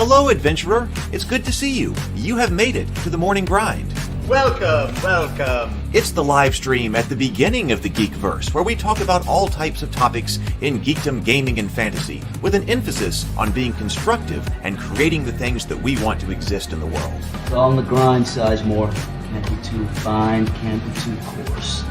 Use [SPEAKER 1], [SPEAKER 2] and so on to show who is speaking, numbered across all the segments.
[SPEAKER 1] Hello, adventurer. It's good to see you. You have made it to the morning grind.
[SPEAKER 2] Welcome, welcome.
[SPEAKER 1] It's the live stream at the beginning of the Geekverse, where we talk about all types of topics in geekdom, gaming, and fantasy, with an emphasis on being constructive and creating the things that we want to exist in the world.
[SPEAKER 3] It's all on the grind, Sizemore. Can't be too fine, can't be too coarse.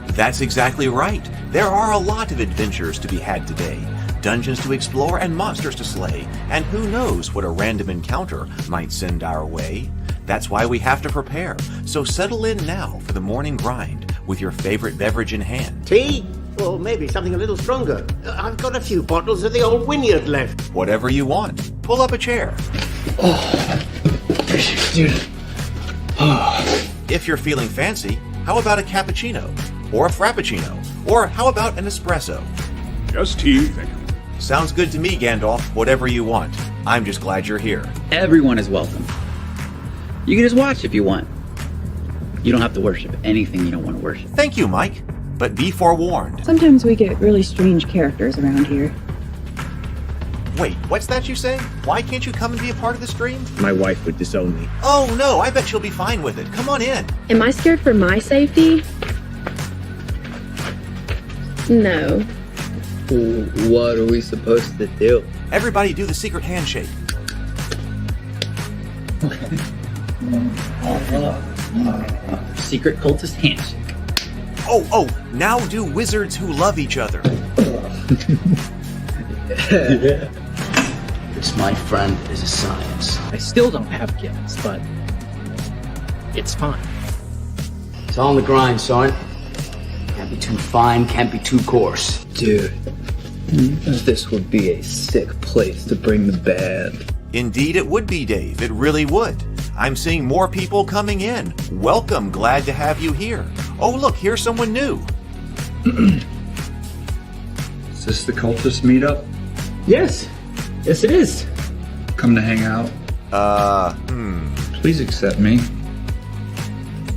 [SPEAKER 1] That's exactly right. There are a lot of adventures to be had today. Dungeons to explore and monsters to slay, and who knows what a random encounter might send our way. That's why we have to prepare, so settle in now for the morning grind with your favorite beverage in hand.
[SPEAKER 2] Tea? Or maybe something a little stronger. I've got a few bottles of the old Wynyard left.
[SPEAKER 1] Whatever you want. Pull up a chair.
[SPEAKER 3] Dude.
[SPEAKER 1] If you're feeling fancy, how about a cappuccino? Or a frappuccino? Or how about an espresso?
[SPEAKER 4] Just tea, thank you.
[SPEAKER 1] Sounds good to me, Gandalf. Whatever you want. I'm just glad you're here.
[SPEAKER 5] Everyone is welcome. You can just watch if you want. You don't have to worship anything you don't want to worship.
[SPEAKER 1] Thank you, Mike. But be forewarned.
[SPEAKER 6] Sometimes we get really strange characters around here.
[SPEAKER 1] Wait, what's that you say? Why can't you come and be a part of the stream?
[SPEAKER 4] My wife would disown me.
[SPEAKER 1] Oh no, I bet she'll be fine with it. Come on in.
[SPEAKER 7] Am I scared for my safety? No.
[SPEAKER 5] What are we supposed to do?
[SPEAKER 1] Everybody do the secret handshake.
[SPEAKER 5] Secret cultist handshake.
[SPEAKER 1] Oh, now do wizards who love each other.
[SPEAKER 3] This, my friend, is a science.
[SPEAKER 8] I still don't have gills, but it's fine.
[SPEAKER 3] It's all on the grind, son. Can't be too fine, can't be too coarse.
[SPEAKER 9] Dude, this would be a sick place to bring the band.
[SPEAKER 1] Indeed it would be, Dave. It really would. I'm seeing more people coming in. Welcome. Glad to have you here. Oh, look, here's someone new.
[SPEAKER 9] Is this the cultist meetup?
[SPEAKER 8] Yes it is.
[SPEAKER 9] Come to hang out? Please accept me.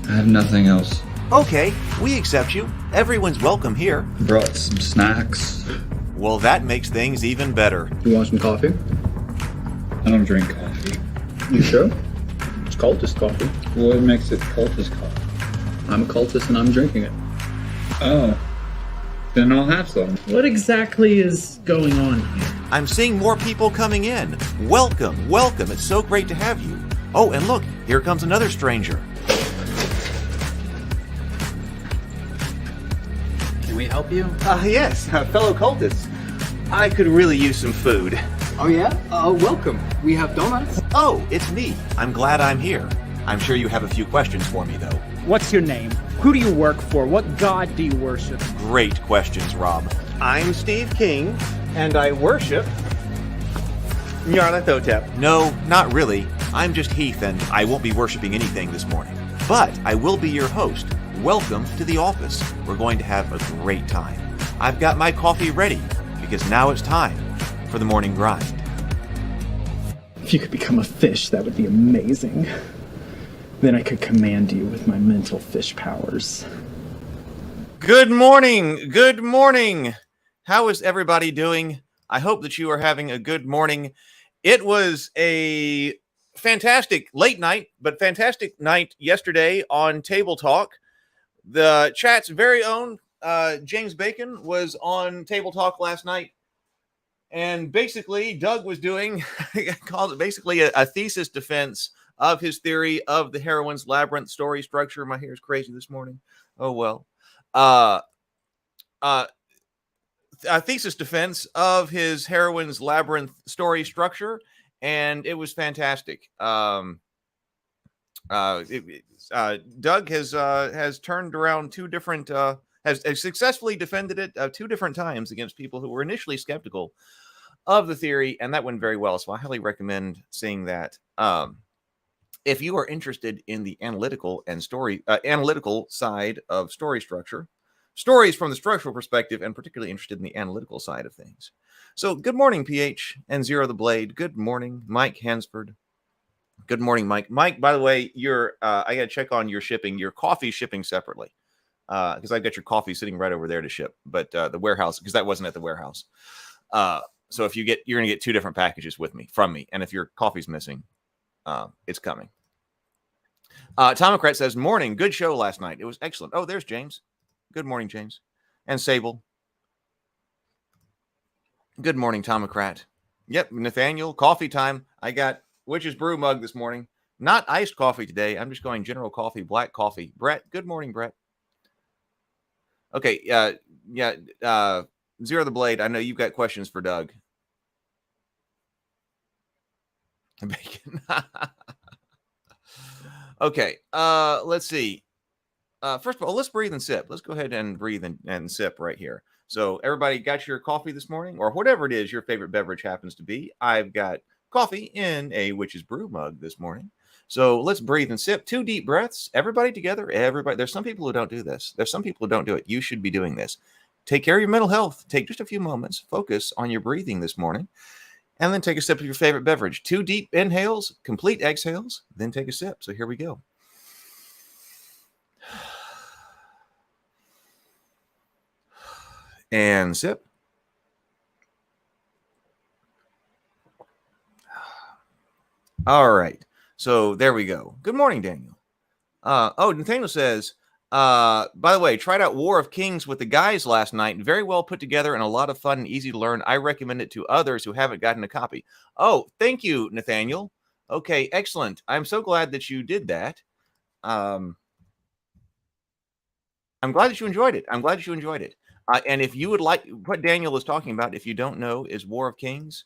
[SPEAKER 9] I have nothing else.
[SPEAKER 1] Okay, we accept you. Everyone's welcome here.
[SPEAKER 9] Brought some snacks.
[SPEAKER 1] Well, that makes things even better.
[SPEAKER 9] You want some coffee? I don't drink coffee. You sure? It's cultist coffee. What makes it cultist coffee? I'm a cultist and I'm drinking it. Oh. Then I'll have some.
[SPEAKER 8] What exactly is going on here?
[SPEAKER 1] I'm seeing more people coming in. Welcome. It's so great to have you. Oh, and look, here comes another stranger.
[SPEAKER 5] Can we help you?
[SPEAKER 2] Yes, fellow cultists. I could really use some food.
[SPEAKER 3] Oh, yeah? Welcome. We have donuts.
[SPEAKER 1] Oh, it's me. I'm glad I'm here. I'm sure you have a few questions for me, though.
[SPEAKER 8] What's your name? Who do you work for? What god do you worship?
[SPEAKER 1] Great questions, Rob.
[SPEAKER 2] I'm Steve King, and I worship Nyarlathotep.
[SPEAKER 1] No, not really. I'm just Heath, and I won't be worshiping anything this morning. But I will be your host. Welcome to the office. We're going to have a great time. I've got my coffee ready, because now it's time for the morning grind.
[SPEAKER 10] If you could become a fish, that would be amazing. Then I could command you with my mental fish powers.
[SPEAKER 1] Good morning. How is everybody doing? I hope that you are having a good morning. It was a fantastic late night, but fantastic night yesterday on Table Talk. The chat's very own James Bacon was on Table Talk last night. And basically, Doug was doing, called it basically a thesis defense of his theory of the Heroine's Labyrinth story structure. My hair is crazy this morning. Oh, well. A thesis defense of his Heroine's Labyrinth story structure, and it was fantastic. Doug has turned around two different, has successfully defended it 2 different times against people who were initially skeptical of the theory, and that went very well. So I highly recommend seeing that. If you are interested in the analytical side of story structure, stories from the structural perspective, and particularly interested in the analytical side of things. So good morning, PH and Zero the Blade. Good morning, Mike Hansford. Good morning, Mike. Mike, by the way, I got to check on your shipping. Your coffee shipping separately because I've got your coffee sitting right over there to ship. But the warehouse, because that wasn't at the warehouse. So if you're going to get 2 different packages from me. And if your coffee's missing, it's coming. Tomocrat says, morning, good show last night. It was excellent. Oh, there's James. Good morning, James. And Sable. Good morning, Tomocrat. Yep, Nathaniel, coffee time. I got Witch's Brew mug this morning. Not iced coffee today. I'm just going general coffee, black coffee. Brett, good morning, Brett. Okay, Zero the Blade, I know you've got questions for Doug. Bacon. Okay, let's see. First of all, let's breathe and sip. Let's go ahead and breathe and sip right here. So everybody got your coffee this morning, or whatever it is your favorite beverage happens to be. I've got coffee in a Witch's Brew mug this morning. So let's breathe and sip. 2 deep breaths. Everybody together. Everybody. There's some people who don't do this. There's some people who don't do it. You should be doing this. Take care of your mental health. Take just a few moments. Focus on your breathing this morning. And then take a sip of your favorite beverage. 2 deep inhales, complete exhales, then take a sip. So here we go. And sip. All right. So there we go. Good morning, Daniel. Nathaniel says, by the way, tried out War of Kings with the guys last night. Very well put together and a lot of fun and easy to learn. I recommend it to others who haven't gotten a copy. Oh, thank you, Nathaniel. Okay, excellent. I'm so glad that you did that. I'm glad that you enjoyed it. And if you would like, what Daniel was talking about, if you don't know, is War of Kings.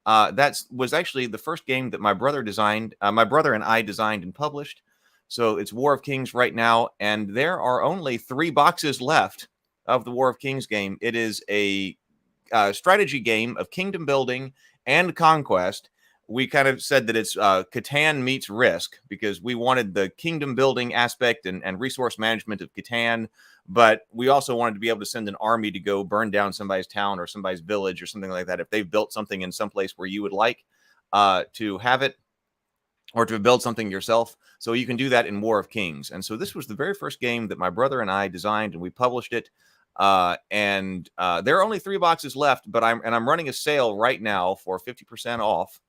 [SPEAKER 1] That was actually the first game that my brother designed. My brother and I designed and published. So it's War of Kings right now, and there are only 3 boxes left of the War of Kings game. It is a strategy game of kingdom building and conquest. We kind of said that it's Catan meets Risk, because we wanted the kingdom building aspect and resource management of Catan, but we also wanted to be able to send an army to go burn down somebody's town or somebody's village or something like that if they've built something in some place where you would like to have it, or to build something yourself. So you can do that in War of Kings. And so this was the very first game that my brother and I designed, and we published it. And there are only 3 boxes left, but I'm running a sale right now for 50% off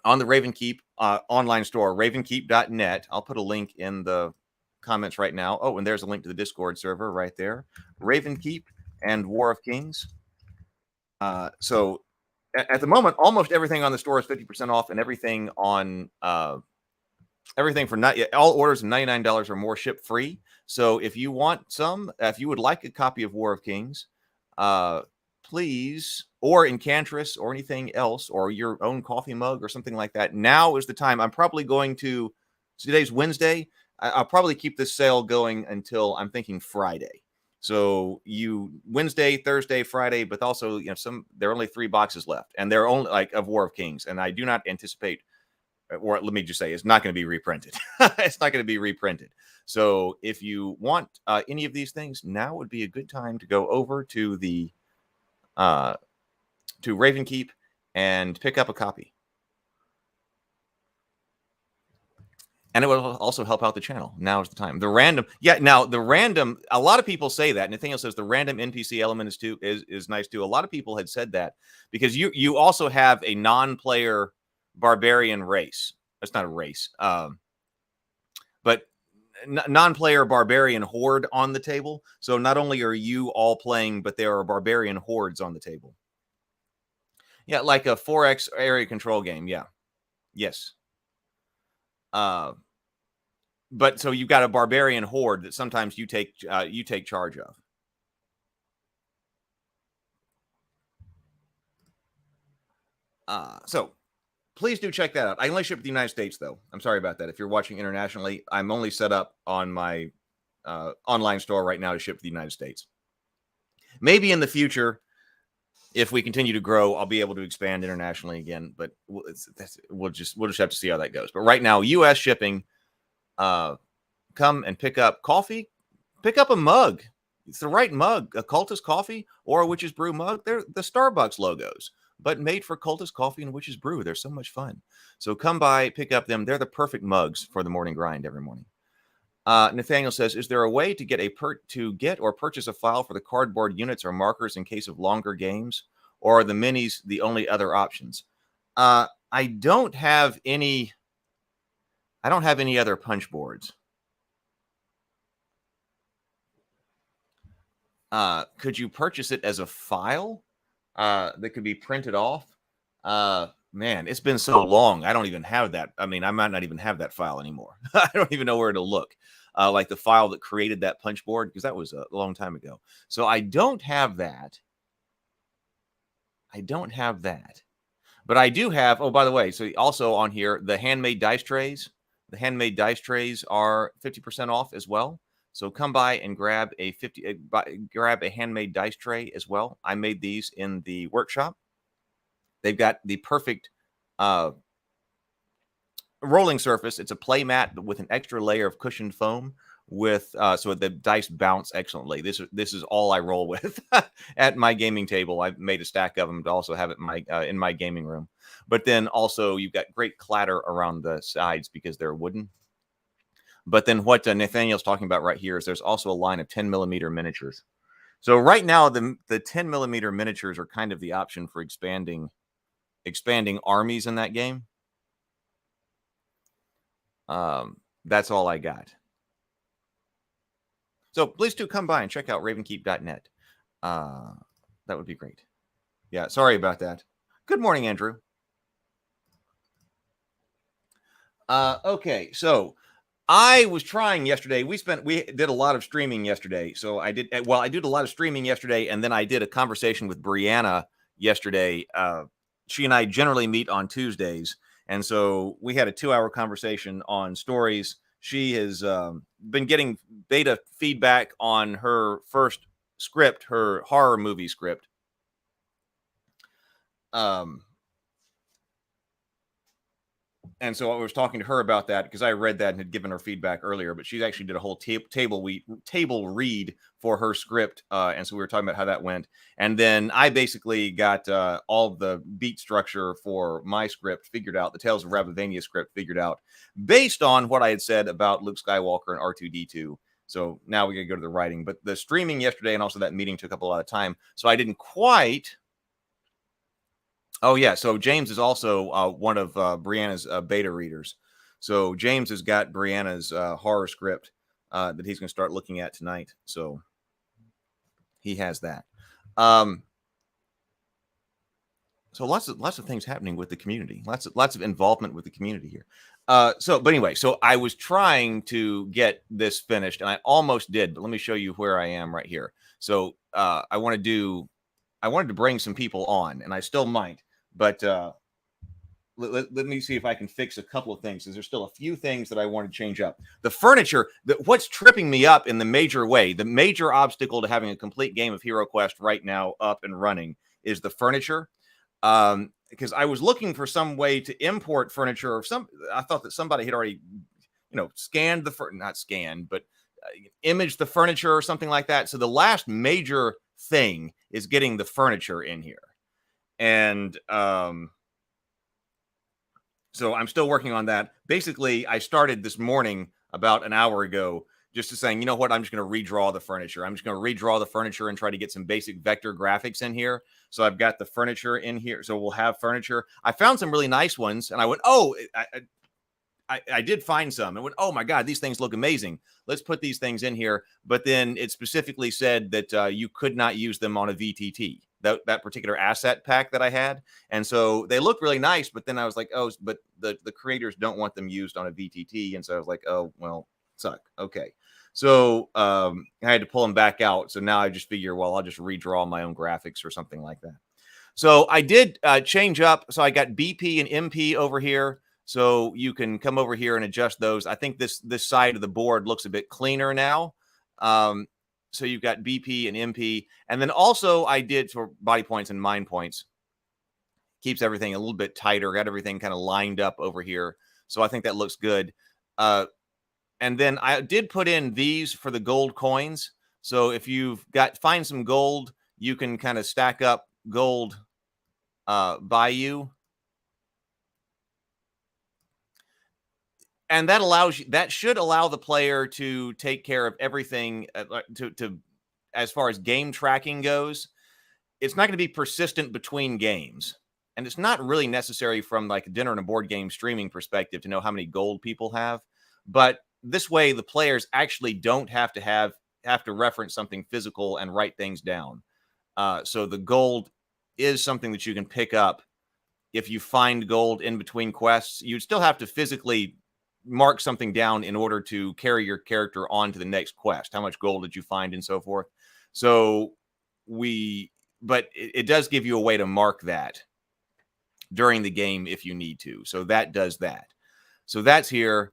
[SPEAKER 1] on the Ravenkeep online store, ravenkeep.net. I'll put a link in the comments right now. Oh, and there's a link to the Discord server right there. Ravenkeep and War of Kings. So at the moment, almost everything on the store is 50% off, and everything on everything for all orders of $99 or more ship free. So if you want if you would like a copy of War of Kings, please, or Enchantress or anything else, or your own coffee mug or something like that, now is the time. I'm probably going to, today's Wednesday, I'll probably keep this sale going until, I'm thinking, Friday. So Wednesday, Thursday, Friday, but also, there are only 3 boxes left, and they're only of War of Kings. And I do not anticipate, or let me just say, it's not going to be reprinted. It's not going to be reprinted. So if you want any of these things, now would be a good time to go over to the to Ravenkeep and pick up a copy. And it will also help out the channel. Now is the time. The random, a lot of people say that. Nathaniel says the random NPC element is nice too. A lot of people had said that because you also have a non-player barbarian race. That's not a race, but non-player barbarian horde on the table. So not only are you all playing, but there are barbarian hordes on the table. Yeah, like a 4X area control game. Yeah. Yes. But so you've got a barbarian horde that sometimes you take charge of. So please do check that out. I only ship to the United States, though. I'm sorry about that. If you're watching internationally, I'm only set up on my online store right now to ship to the United States. Maybe in the future, if we continue to grow, I'll be able to expand internationally again. But we'll just have to see how that goes. But right now, U.S. shipping. Come and pick up coffee. Pick up a mug. It's the right mug. A Cultist Coffee or a Witch's Brew mug. They're the Starbucks logos, but made for Cultist Coffee and Witch's Brew. They're so much fun. So come by, pick up them. They're the perfect mugs for the morning grind every morning. Nathaniel says, is there a way to get or purchase a file for the cardboard units or markers in case of longer games? or are the minis the only other options? I don't have any other punch boards. Could you purchase it as a file that could be printed off? Man, it's been so long. I don't even have that. I mean, I might not even have that file anymore. I don't even know where to look. Like the file that created that punch board, because that was a long time ago. So I don't have that. But I do have, oh, by the way, so also on here, the handmade dice trays. The handmade dice trays are 50% off as well. So come by and grab a handmade dice tray as well. I made these in the workshop. They've got the perfect rolling surface. It's a play mat with an extra layer of cushioned foam with so the dice bounce excellently. This is all I roll with at my gaming table. I've made a stack of them to also have it in my gaming room. But then also you've got great clatter around the sides because they're wooden. But then what Nathaniel's talking about right here is there's also a line of 10mm miniatures. So right now the 10mm miniatures are kind of the option for expanding armies in that game. That's all I got. So please do come by and check out ravenkeep.net. That would be great. Yeah, sorry about that. Good morning, Andrew. Okay, so I was trying yesterday. We did a lot of streaming yesterday. So I did a lot of streaming yesterday, and then I did a conversation with Brianna yesterday. She and I generally meet on Tuesdays, and so we had a 2-hour conversation on stories. She has been getting beta feedback on her first script, her horror movie script. And so I was talking to her about that because I read that and had given her feedback earlier, but she actually did a whole table read for her script. And so we were talking about how that went. And then I basically got all the beat structure for my script figured out, the Tales of Ravivania script figured out based on what I had said about Luke Skywalker and R2-D2. So now we got to go to the writing. But the streaming yesterday and also that meeting took up a lot of time. So I didn't quite... Oh, yeah. So James is also one of Brianna's beta readers. So James has got Brianna's horror script that he's going to start looking at tonight. So he has that. So lots of things happening with the community. Lots of involvement with the community here. But anyway, so I was trying to get this finished, and I almost did. But let me show you where I am right here. So I wanted to bring some people on, and I still might. But let me see if I can fix a couple of things, because there's still a few things that I want to change up. The furniture, what's tripping me up in the major way, the major obstacle to having a complete game of HeroQuest right now up and running is the furniture. Because I was looking for some way to import furniture, or I thought that somebody had already, scanned not scanned, but imaged the furniture or something like that. So the last major thing is getting the furniture in here. And so I'm still working on that. Basically, I started this morning about an hour ago just to saying, you know what, I'm just going to redraw the furniture. I'm just going to redraw the furniture and try to get some basic vector graphics in here. So I've got the furniture in here. So we'll have furniture. I found some really nice ones, and I went, I did find some. I went, oh my God, these things look amazing. Let's put these things in here. But then it specifically said that you could not use them on a VTT. That particular asset pack that I had. And so they look really nice, but then I was like, oh, but the creators don't want them used on a VTT. And so I was like, oh, well, suck. Okay. So I had to pull them back out. So now I just figure, well, I'll just redraw my own graphics or something like that. So I did change up. So I got BP and MP over here. So you can come over here and adjust those. I think this side of the board looks a bit cleaner now. So you've got BP and MP. And then also I did for body points and mind points. Keeps everything a little bit tighter. Got everything kind of lined up over here. So I think that looks good. And then I did put in these for the gold coins. So if find some gold, you can kind of stack up gold by you. And that should allow the player to take care of everything to as far as game tracking goes. it's not going to be persistent between games. And it's not really necessary from like a dinner and a board game streaming perspective to know how many gold people have. But this way, the players actually don't have to reference something physical and write things down. So the gold is something that you can pick up if you find gold in between quests. You'd still have to physically mark something down in order to carry your character on to the next quest. How much gold did you find and so forth. So but it does give you a way to mark that during the game if you need to. So that does that. So that's here.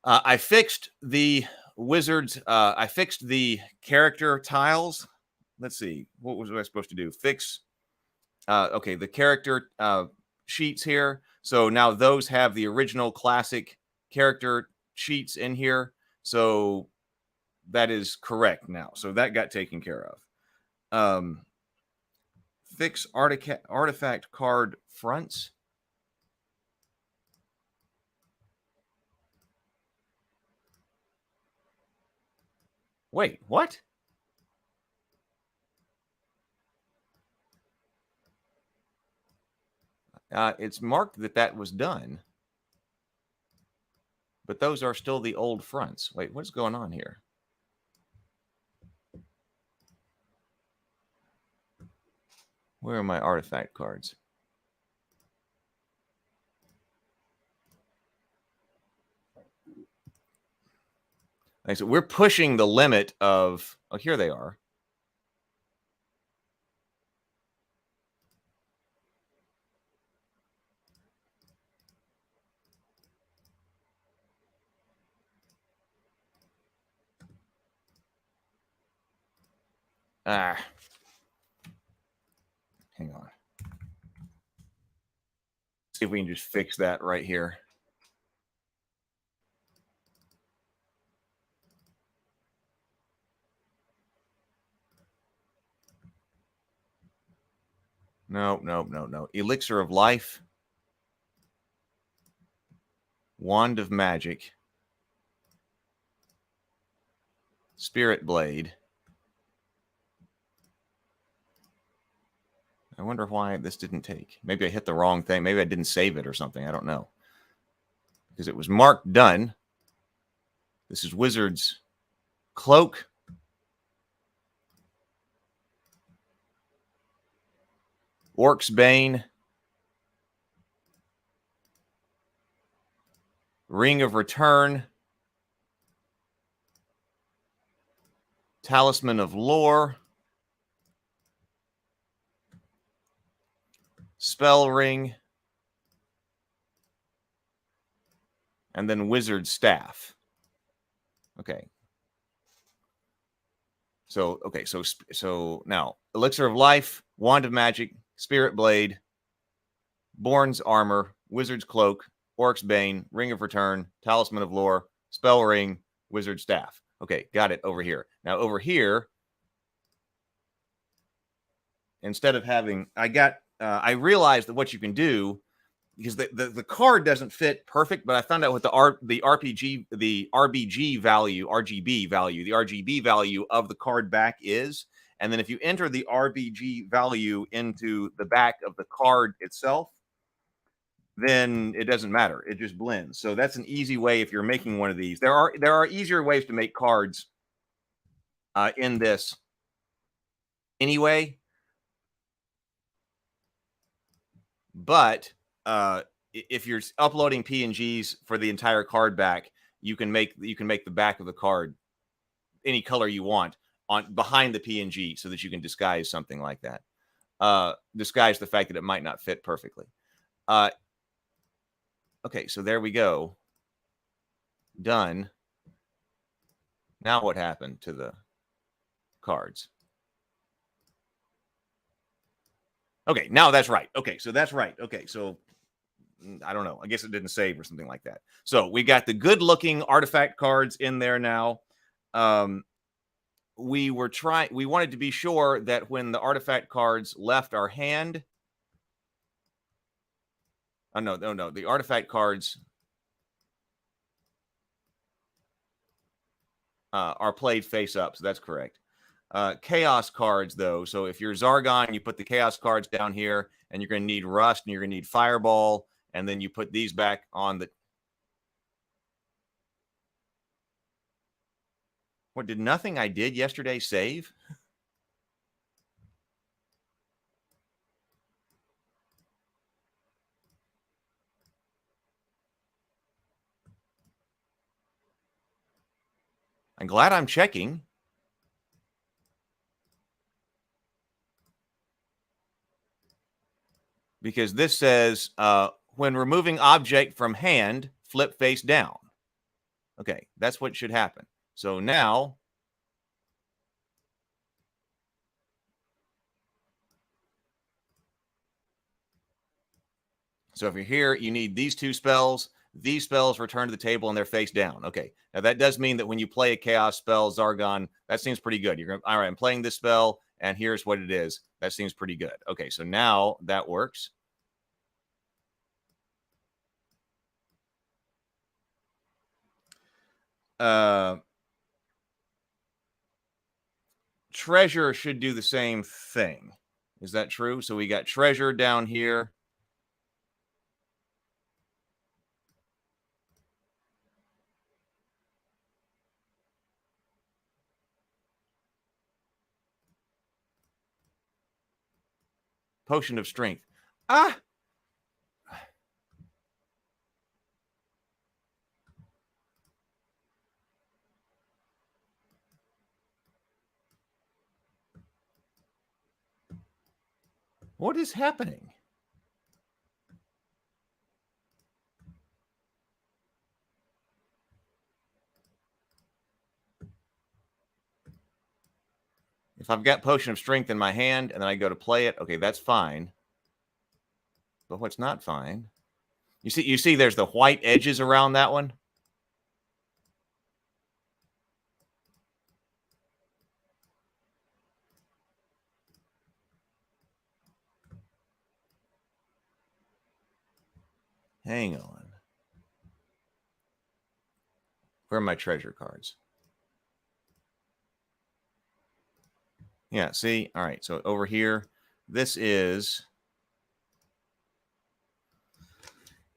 [SPEAKER 1] I fixed the wizards. I fixed the character tiles. Let's see. What was I supposed to do? Fix. Okay, the character sheets here. So now those have the original classic character sheets in here. So that is correct now. So that got taken care of. Fix artifact card fronts. Wait, what? It's marked that was done. But those are still the old fronts. Wait, what's going on here? Where are my artifact cards? Like, so we're pushing the limit of... Oh, here they are. Hang on. See if we can just fix that right here. No. Elixir of Life. Wand of Magic. Spirit Blade. I wonder why this didn't take. Maybe I hit the wrong thing. Maybe I didn't save it or something. I don't know. Because it was marked done. This is Wizard's Cloak. Orc's Bane. Ring of Return. Talisman of Lore. Spell Ring. And then Wizard Staff. Okay. So now Elixir of Life, Wand of Magic, Spirit Blade, Born's Armor, Wizard's Cloak, Orc's Bane, Ring of Return, Talisman of Lore, Spell Ring, Wizard Staff. Okay, got it over here. Now over here, instead of having, I realized that what you can do, because the card doesn't fit perfect, but I found out what the RGB value of the card back is. And then if you enter the RBG value into the back of the card itself, then it doesn't matter. It just blends. So that's an easy way if you're making one of these. There are easier ways to make cards in this anyway. But if you're uploading PNGs for the entire card back, you can make the back of the card any color you want on behind the PNG so that you can disguise something like that. Disguise the fact that it might not fit perfectly. Okay, so there we go. Done. Now what happened to the cards? Okay, now that's right. Okay, so that's right. Okay, so I don't know. I guess it didn't save or something like that. So we got the good-looking artifact cards in there now. We wanted to be sure that when the artifact cards left our hand. Oh, no. The artifact cards are played face up, so that's correct. chaos cards, though. So if you're Zargon, you put the chaos cards down here, and you're going to need Rust, and you're going to need Fireball, and then you put these back on the... What, did nothing I did yesterday save? I'm glad I'm checking. Because this says, when removing object from hand, flip face down. Okay, that's what should happen. So now, so if you're here, you need these two spells. These spells return to the table and they're face down. Okay, now that does mean that when you play a chaos spell, Zargon, that seems pretty good. You're going, all right, I'm playing this spell, and here's what it is. That seems pretty good. Okay, so now that works. Treasure should do the same thing. Is that true? So we got treasure down here. Potion of strength. Ah! What is happening? If I've got Potion of Strength in my hand and then I go to play it, okay, that's fine. But what's not fine? You see there's the white edges around that one? Hang on. Where are my treasure cards? Yeah, see? All right, so over here, this is...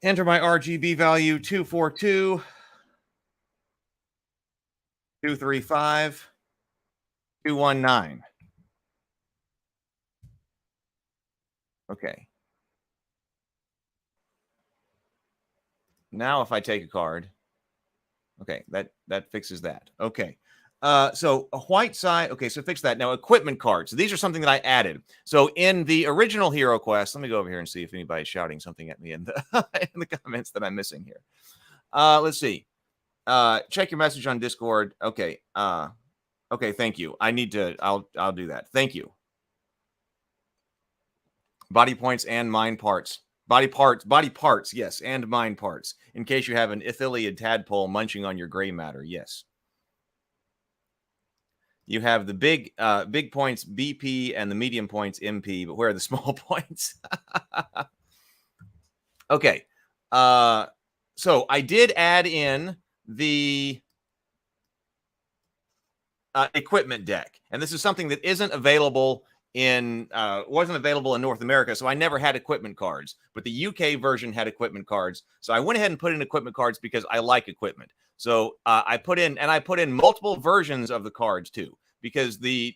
[SPEAKER 1] Enter my RGB value 242 235 219. Okay. Now if I take a card, okay, that fixes that. Okay. So a white side, okay, so fix that. Now equipment cards. So these are something that I added. So in the original HeroQuest, let me go over here and see if anybody's shouting something at me in the in the comments that I'm missing here. Let's see. Check your message on Discord. Okay. Okay, thank you. I need to, I'll do that. Thank you. Body points and mind parts. Body parts, yes, and mind parts. In case you have an Ithiliid tadpole munching on your gray matter, yes. You have the big points BP and the medium points MP, but where are the small points? Okay. So I did add in the equipment deck, and this is something that isn't available in wasn't available in North America, so I never had equipment cards, but the UK version had equipment cards. So I went ahead and put in equipment cards because I like equipment. So I put in multiple versions of the cards too, because the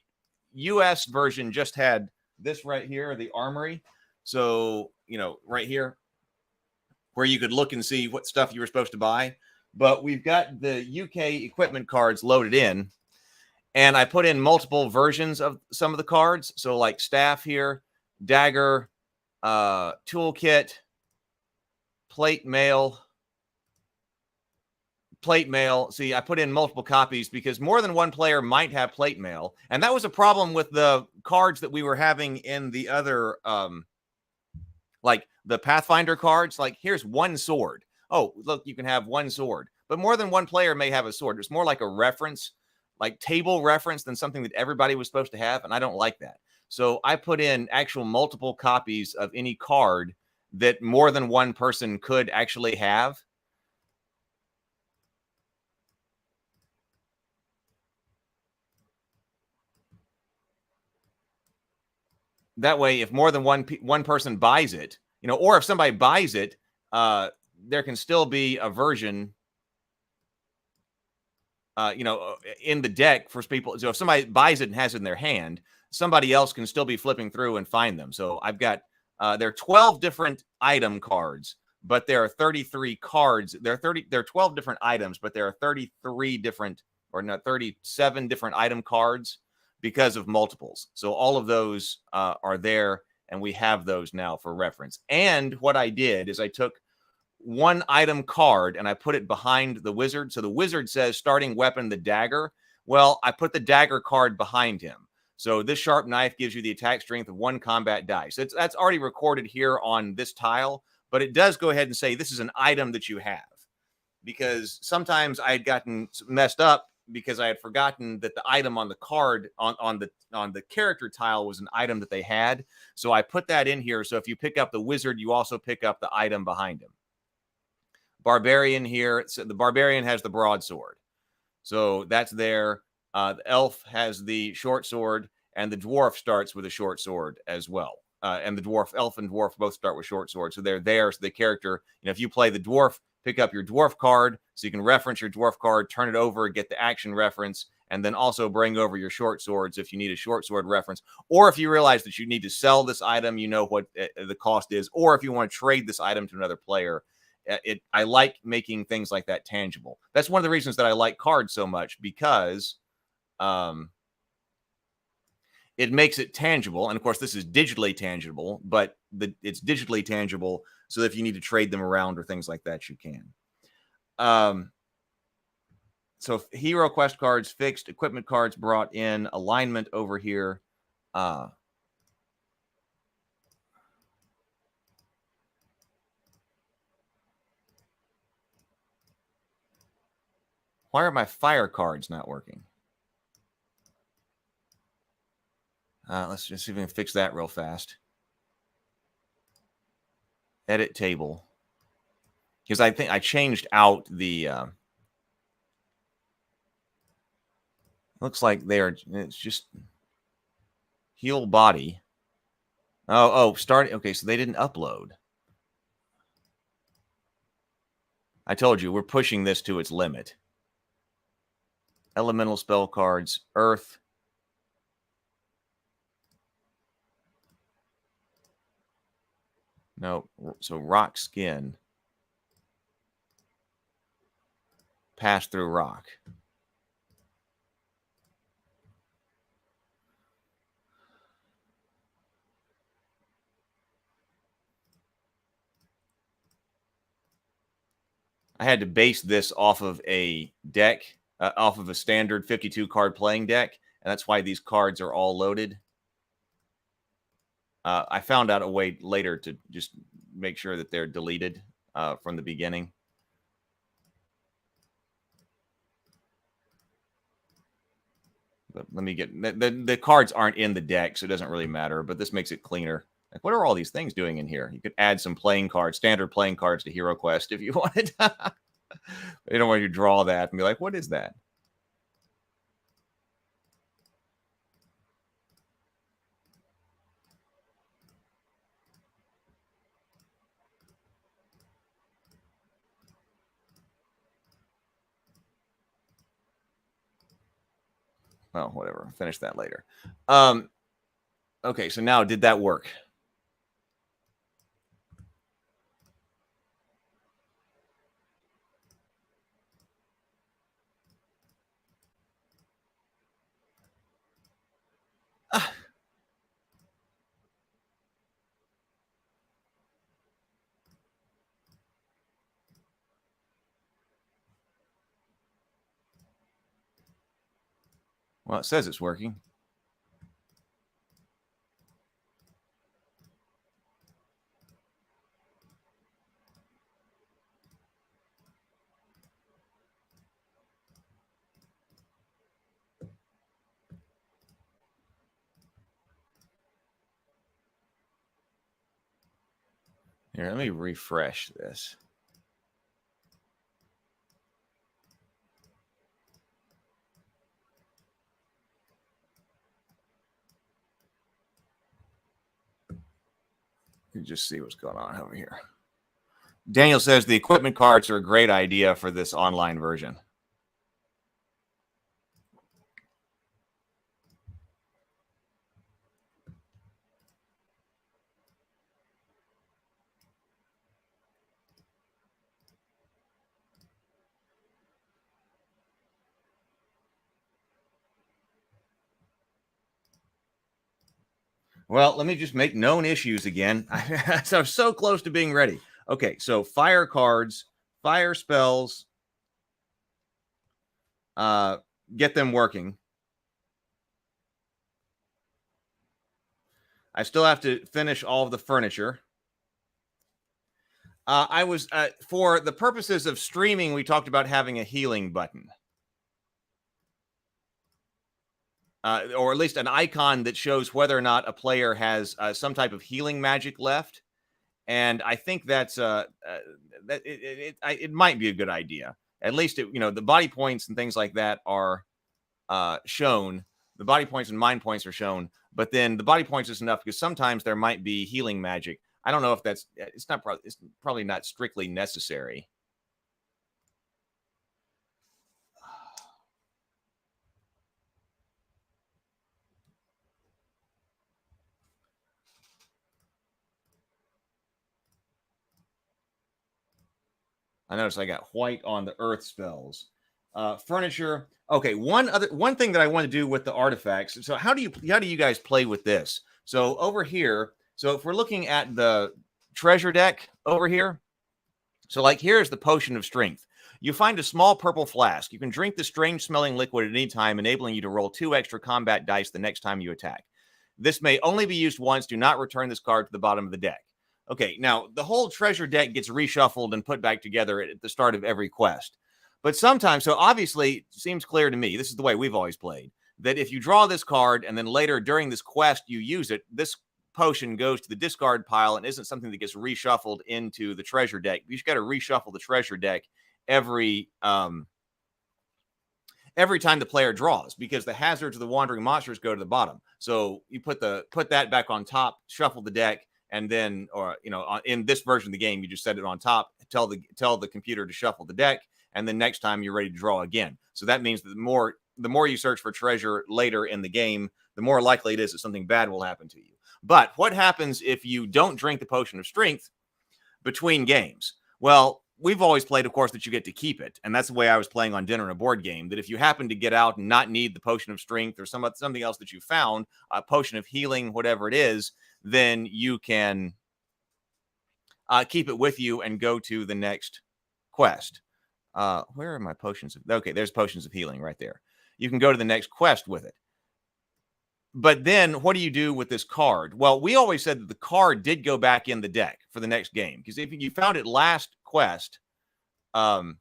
[SPEAKER 1] US version just had this right here, the armory. So, you know, right here where you could look and see what stuff you were supposed to buy. But we've got the UK equipment cards loaded in. And I put in multiple versions of some of the cards. So like staff here, dagger, toolkit, plate mail. See, I put in multiple copies because more than one player might have plate mail. And that was a problem with the cards that we were having in the other, like the Pathfinder cards. Like, here's one sword. Oh, look, you can have one sword. But more than one player may have a sword. It's more like a reference, like table reference, than something that everybody was supposed to have. And I don't like that. So I put in actual multiple copies of any card that more than one person could actually have. that way, if more than one person buys it, or if somebody buys it, there can still be a version, in the deck for people. So if somebody buys it and has it in their hand, somebody else can still be flipping through and find them. So I've got there are 12 different item cards, but there are 33 cards. There are 12 different items, but there are 33 different, or not 37 different item cards because of multiples. So all of those are there, and we have those now for reference. And what I did is I took one item card and I put it behind the wizard. So the wizard says starting weapon, the dagger. Well, I put the dagger card behind him. So this sharp knife gives you the attack strength of 1 combat dice. That's already recorded here on this tile, but it does go ahead and say this is an item that you have, because sometimes I had gotten messed up because I had forgotten that the item on the card on the character tile was an item that they had. So I put that in here. So if you pick up the wizard, you also pick up the item behind him. Barbarian here. So the barbarian has the broadsword, so that's there. The elf has the short sword, and the dwarf starts with a short sword as well. And the elf and dwarf both start with short swords, so they're there. So the character, if you play the dwarf, pick up your dwarf card, so you can reference your dwarf card, turn it over, get the action reference, and then also bring over your short swords if you need a short sword reference, or if you realize that you need to sell this item, you know what the cost is, or if you want to trade this item to another player. I like making things like that tangible. That's one of the reasons that I like cards so much, because it makes it tangible. And of course, this is digitally tangible, but it's digitally tangible so that if you need to trade them around or things like that, you can. So HeroQuest cards fixed, equipment cards brought in, alignment over here. Why are my fire cards not working? Let's just see if we can fix that real fast. Edit table. Because I think I changed out the... looks like it's just heal body. Start. Okay, so they didn't upload. I told you, we're pushing this to its limit. Elemental spell cards, earth. No, so rock skin. Pass through rock. I had to base this off of a deck, off of a standard 52 card playing deck, and that's why these cards are all loaded. I found out a way later to just make sure that they're deleted from the beginning. But let me get the cards aren't in the deck, so it doesn't really matter. But this makes it cleaner. Like, what are all these things doing in here? You could add some playing cards, standard playing cards to HeroQuest if you wanted. You don't want you to draw that and be like, what is that? Well, whatever. I'll finish that later. Okay, so now did that work? Well, it says it's working. Here, let me refresh this. You just see what's going on over here. Daniel says the equipment cards are a great idea for this online version. Well, let me just make known issues again. I'm so close to being ready. Okay, so fire cards, fire spells, get them working. I still have to finish all of the furniture. I was, for the purposes of streaming, we talked about having a healing button. Or at least an icon that shows whether or not a player has some type of healing magic left. And I think that's it might be a good idea. At least the body points and things like that are shown. The body points and mind points are shown, but then the body points is enough because sometimes there might be healing magic. I don't know if it's probably not strictly necessary. I noticed I got white on the earth spells. Furniture. Okay, one thing that I want to do with the artifacts. So how do you guys play with this? So over here, so if we're looking at the treasure deck over here, so like here's the potion of strength. You find a small purple flask. You can drink the strange smelling liquid at any time, enabling you to roll 2 extra combat dice the next time you attack. This may only be used once. Do not return this card to the bottom of the deck. Okay, now the whole treasure deck gets reshuffled and put back together at the start of every quest. But sometimes, so obviously, it seems clear to me, this is the way we've always played, that if you draw this card and then later during this quest you use it, this potion goes to the discard pile and isn't something that gets reshuffled into the treasure deck. You just got to reshuffle the treasure deck every time the player draws, because the hazards of the wandering monsters go to the bottom. So you put that back on top, shuffle the deck, and then, or in this version of the game, you just set it on top, tell the computer to shuffle the deck, and then next time you're ready to draw again. So that means that the more you search for treasure later in the game, the more likely it is that something bad will happen to you. But what happens if you don't drink the potion of strength between games? Well, we've always played, of course, that you get to keep it. And that's the way I was playing on Dinner and a Board Game, that if you happen to get out and not need the potion of strength or something else that you found, a potion of healing, whatever it is, then you can keep it with you and go to the next quest. Where are my potions? Okay, there's potions of healing right there. You can go to the next quest with it. But then what do you do with this card? Well, we always said that the card did go back in the deck for the next game, because if you found it last quest, so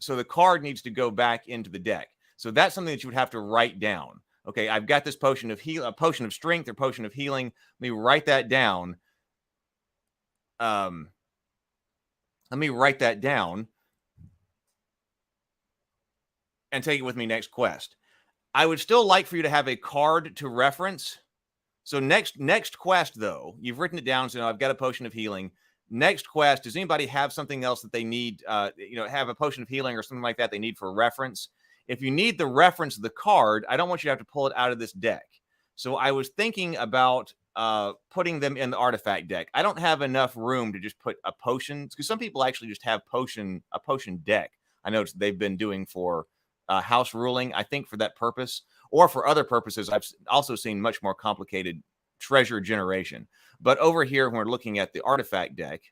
[SPEAKER 1] the card needs to go back into the deck. So that's something that you would have to write down. Okay, I've got this potion of potion of strength or potion of healing. Let me write that down. Let me write that down and take it with me next quest. I would still like for you to have a card to reference. So next quest, though, you've written it down. So I've got a potion of healing. Next quest, does anybody have something else that they need? Have a potion of healing or something like that they need for reference. If you need the reference of the card, I don't want you to have to pull it out of this deck. So I was thinking about putting them in the artifact deck. I don't have enough room to just put a potion, because some people actually just have a potion deck. I noticed they've been doing for house ruling, I think for that purpose, or for other purposes. I've also seen much more complicated treasure generation. But over here, when we're looking at the artifact deck,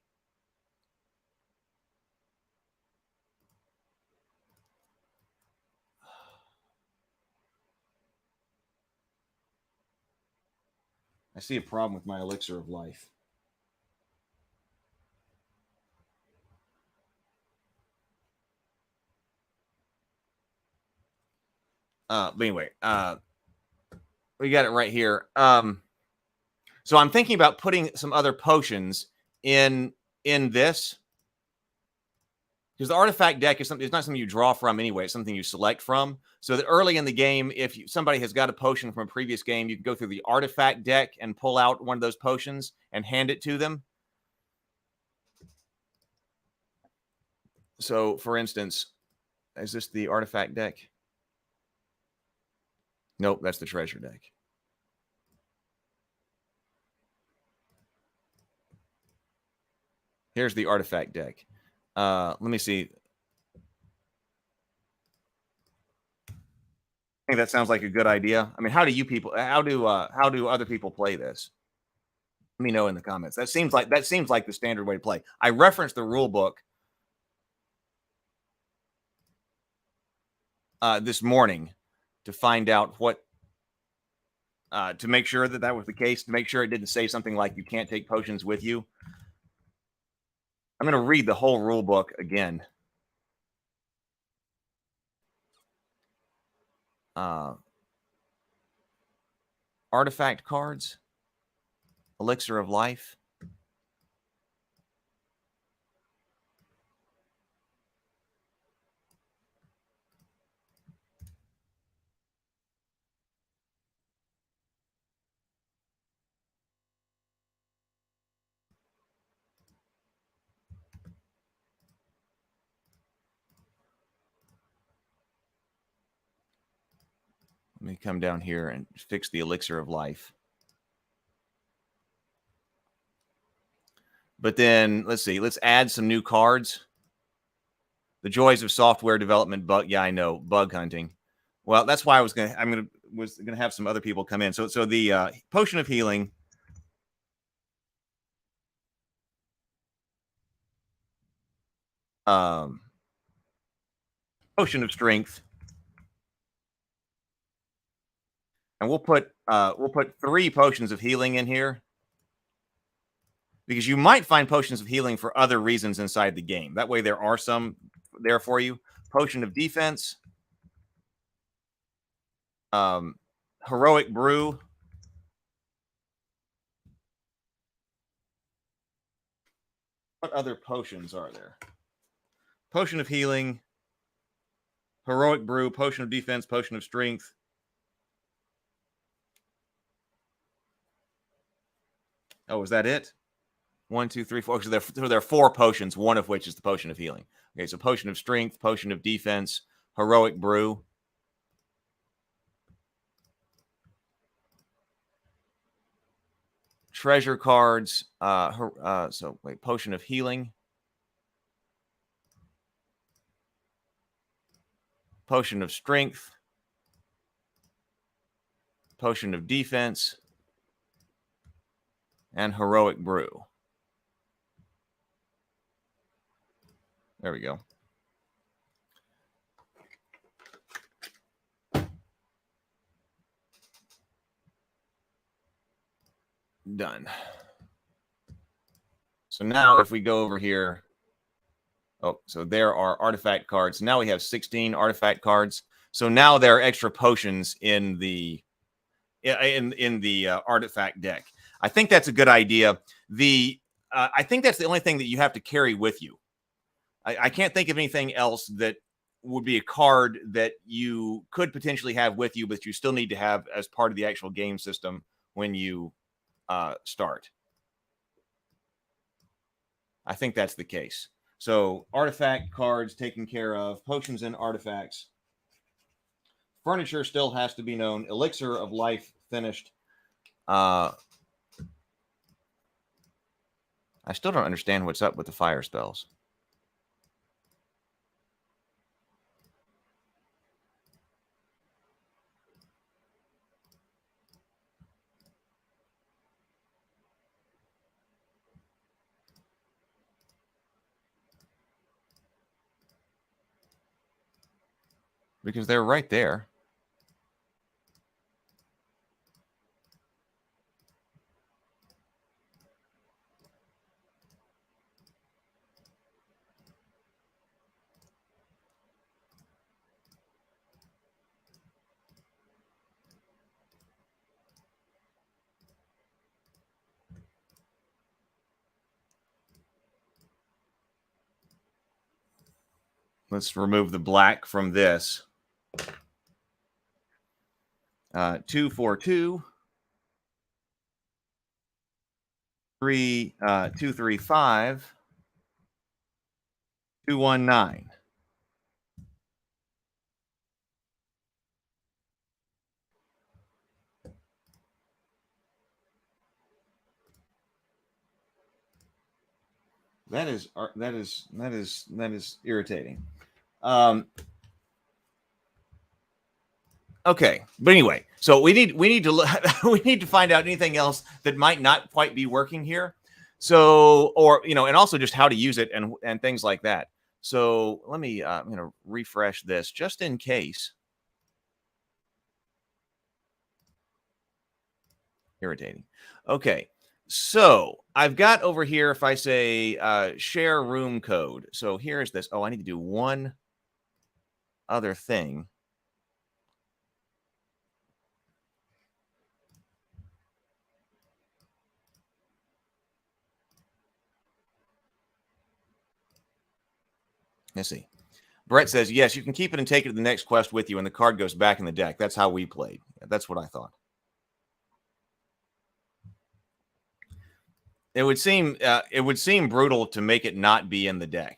[SPEAKER 1] I see a problem with my elixir of life. But anyway, we got it right here. So I'm thinking about putting some other potions in this. because the artifact deck is something, it's not something you draw from anyway, it's something you select from. So that early in the game, if somebody has got a potion from a previous game, you can go through the artifact deck and pull out one of those potions and hand it to them. So, for instance, is this the artifact deck? Nope, that's the treasure deck. Here's the artifact deck. Let me see. I think that sounds like a good idea. I mean, how do other people play this? Let me know in the comments. That seems like the standard way to play. I referenced the rule book this morning to find out what to make sure that was the case, to make sure it didn't say something like you can't take potions with you. I'm going to read the whole rule book again. Artifact cards, elixir of life. Let me come down here and fix the elixir of life. But then let's see. Let's add some new cards. The joys of software development. Yeah, I know, bug hunting. Well, that's why I was gonna have some other people come in. So the potion of healing. Potion of strength. And we'll put 3 potions of healing in here, because you might find potions of healing for other reasons inside the game. That way there are some there for you. Potion of defense, heroic brew, what other potions are there? Potion of healing, heroic brew, potion of defense, potion of strength. Oh, is that it? 1, 2, 3, 4. So there are 4 potions, one of which is the potion of healing. Okay, so potion of strength, potion of defense, heroic brew. Treasure cards. So wait, potion of healing. Potion of strength. Potion of defense. And heroic brew. There we go. Done. So now if we go over here, oh, so there are artifact cards. Now we have 16 artifact cards. So now there are extra potions in the artifact deck. I think that's a good idea. I think that's the only thing that you have to carry with you. I can't think of anything else that would be a card that you could potentially have with you, but you still need to have as part of the actual game system when you start. I think that's the case. So artifact cards taken care of, potions and artifacts. Furniture still has to be known. Elixir of life finished. I still don't understand what's up with the fire spells. Because they're right there. Let's remove the black from this. 242 235 219. That is irritating. Okay, but anyway, so we need to we need to find out anything else that might not quite be working here. So, or and also just how to use it and things like that. So let me I'm going to refresh this just in case. Irritating. Okay, so I've got over here, if I say share room code. So here's this. Oh, I need to do one other thing. Let's see. Brett says, yes, you can keep it and take it to the next quest with you, and the card goes back in the deck. That's how we played. That's what I thought. It would seem brutal to make it not be in the deck.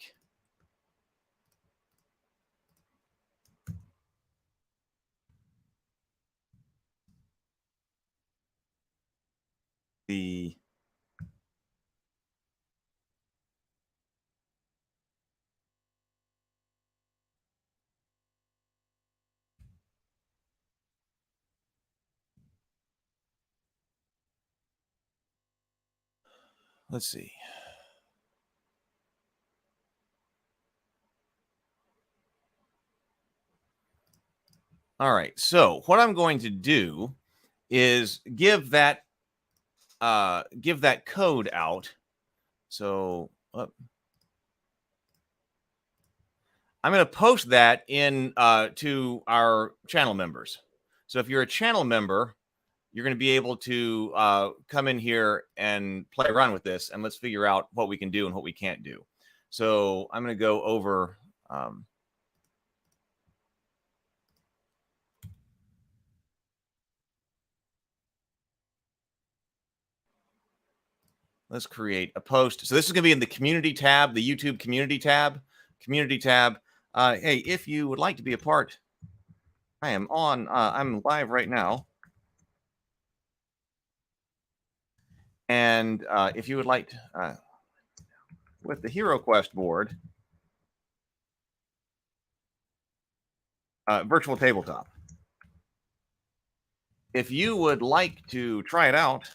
[SPEAKER 1] Let's see. All right. So what I'm going to do is give that code out. So I'm going to post that in to our channel members. So if you're a channel member, you're going to be able to come in here and play around with this, and let's figure out what we can do and what we can't do. So I'm going to go over. Let's create a post. So this is going to be in the community tab, the YouTube community tab. Hey, if you would like to be a part, I am on. I'm live right now. And if you would like to, with the HeroQuest board, virtual tabletop. If you would like to try it out,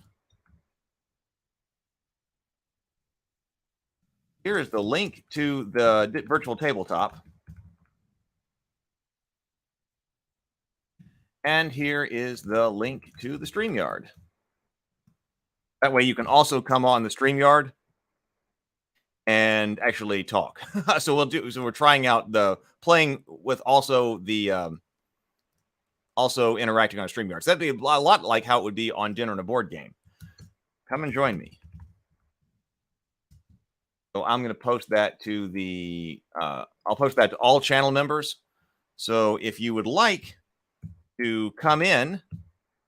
[SPEAKER 1] here is the link to the virtual tabletop. And here is the link to the StreamYard. That way you can also come on the StreamYard and actually talk. So we're trying out the playing with also the also interacting on StreamYard. So that'd be a lot like how it would be on Dinner and a Board Game. Come and join me. So I'm going to post that to the I'll post that to all channel members. So if you would like to come in,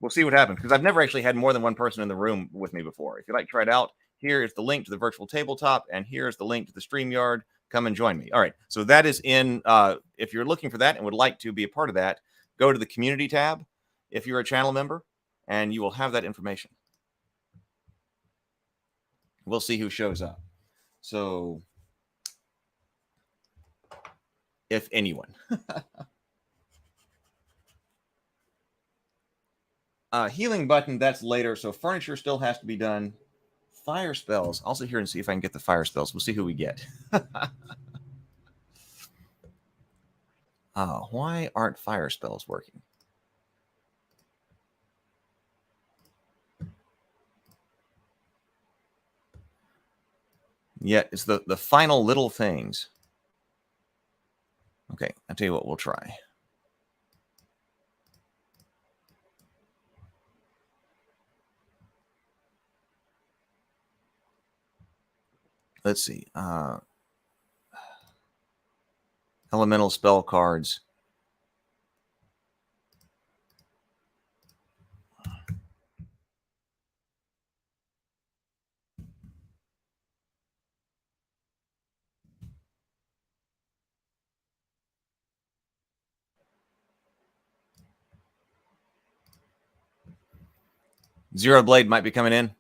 [SPEAKER 1] we'll see what happens, because I've never actually had more than one person in the room with me before. If you'd like to try it out, here is the link to the virtual tabletop, and here's the link to the StreamYard. Come and join me. All right, so that is in. If you're looking for that and would like to be a part of that, go to the community tab if you're a channel member, and you will have that information. We'll see who shows up. So, if anyone. Healing button, that's later. So furniture still has to be done. Fire spells. Also here and see if I can get the fire spells. We'll see who we get. Why aren't fire spells working? Yeah, it's the final little things. Okay, I'll tell you what, we'll try. Let's see. Elemental spell cards. Zero Blade might be coming in.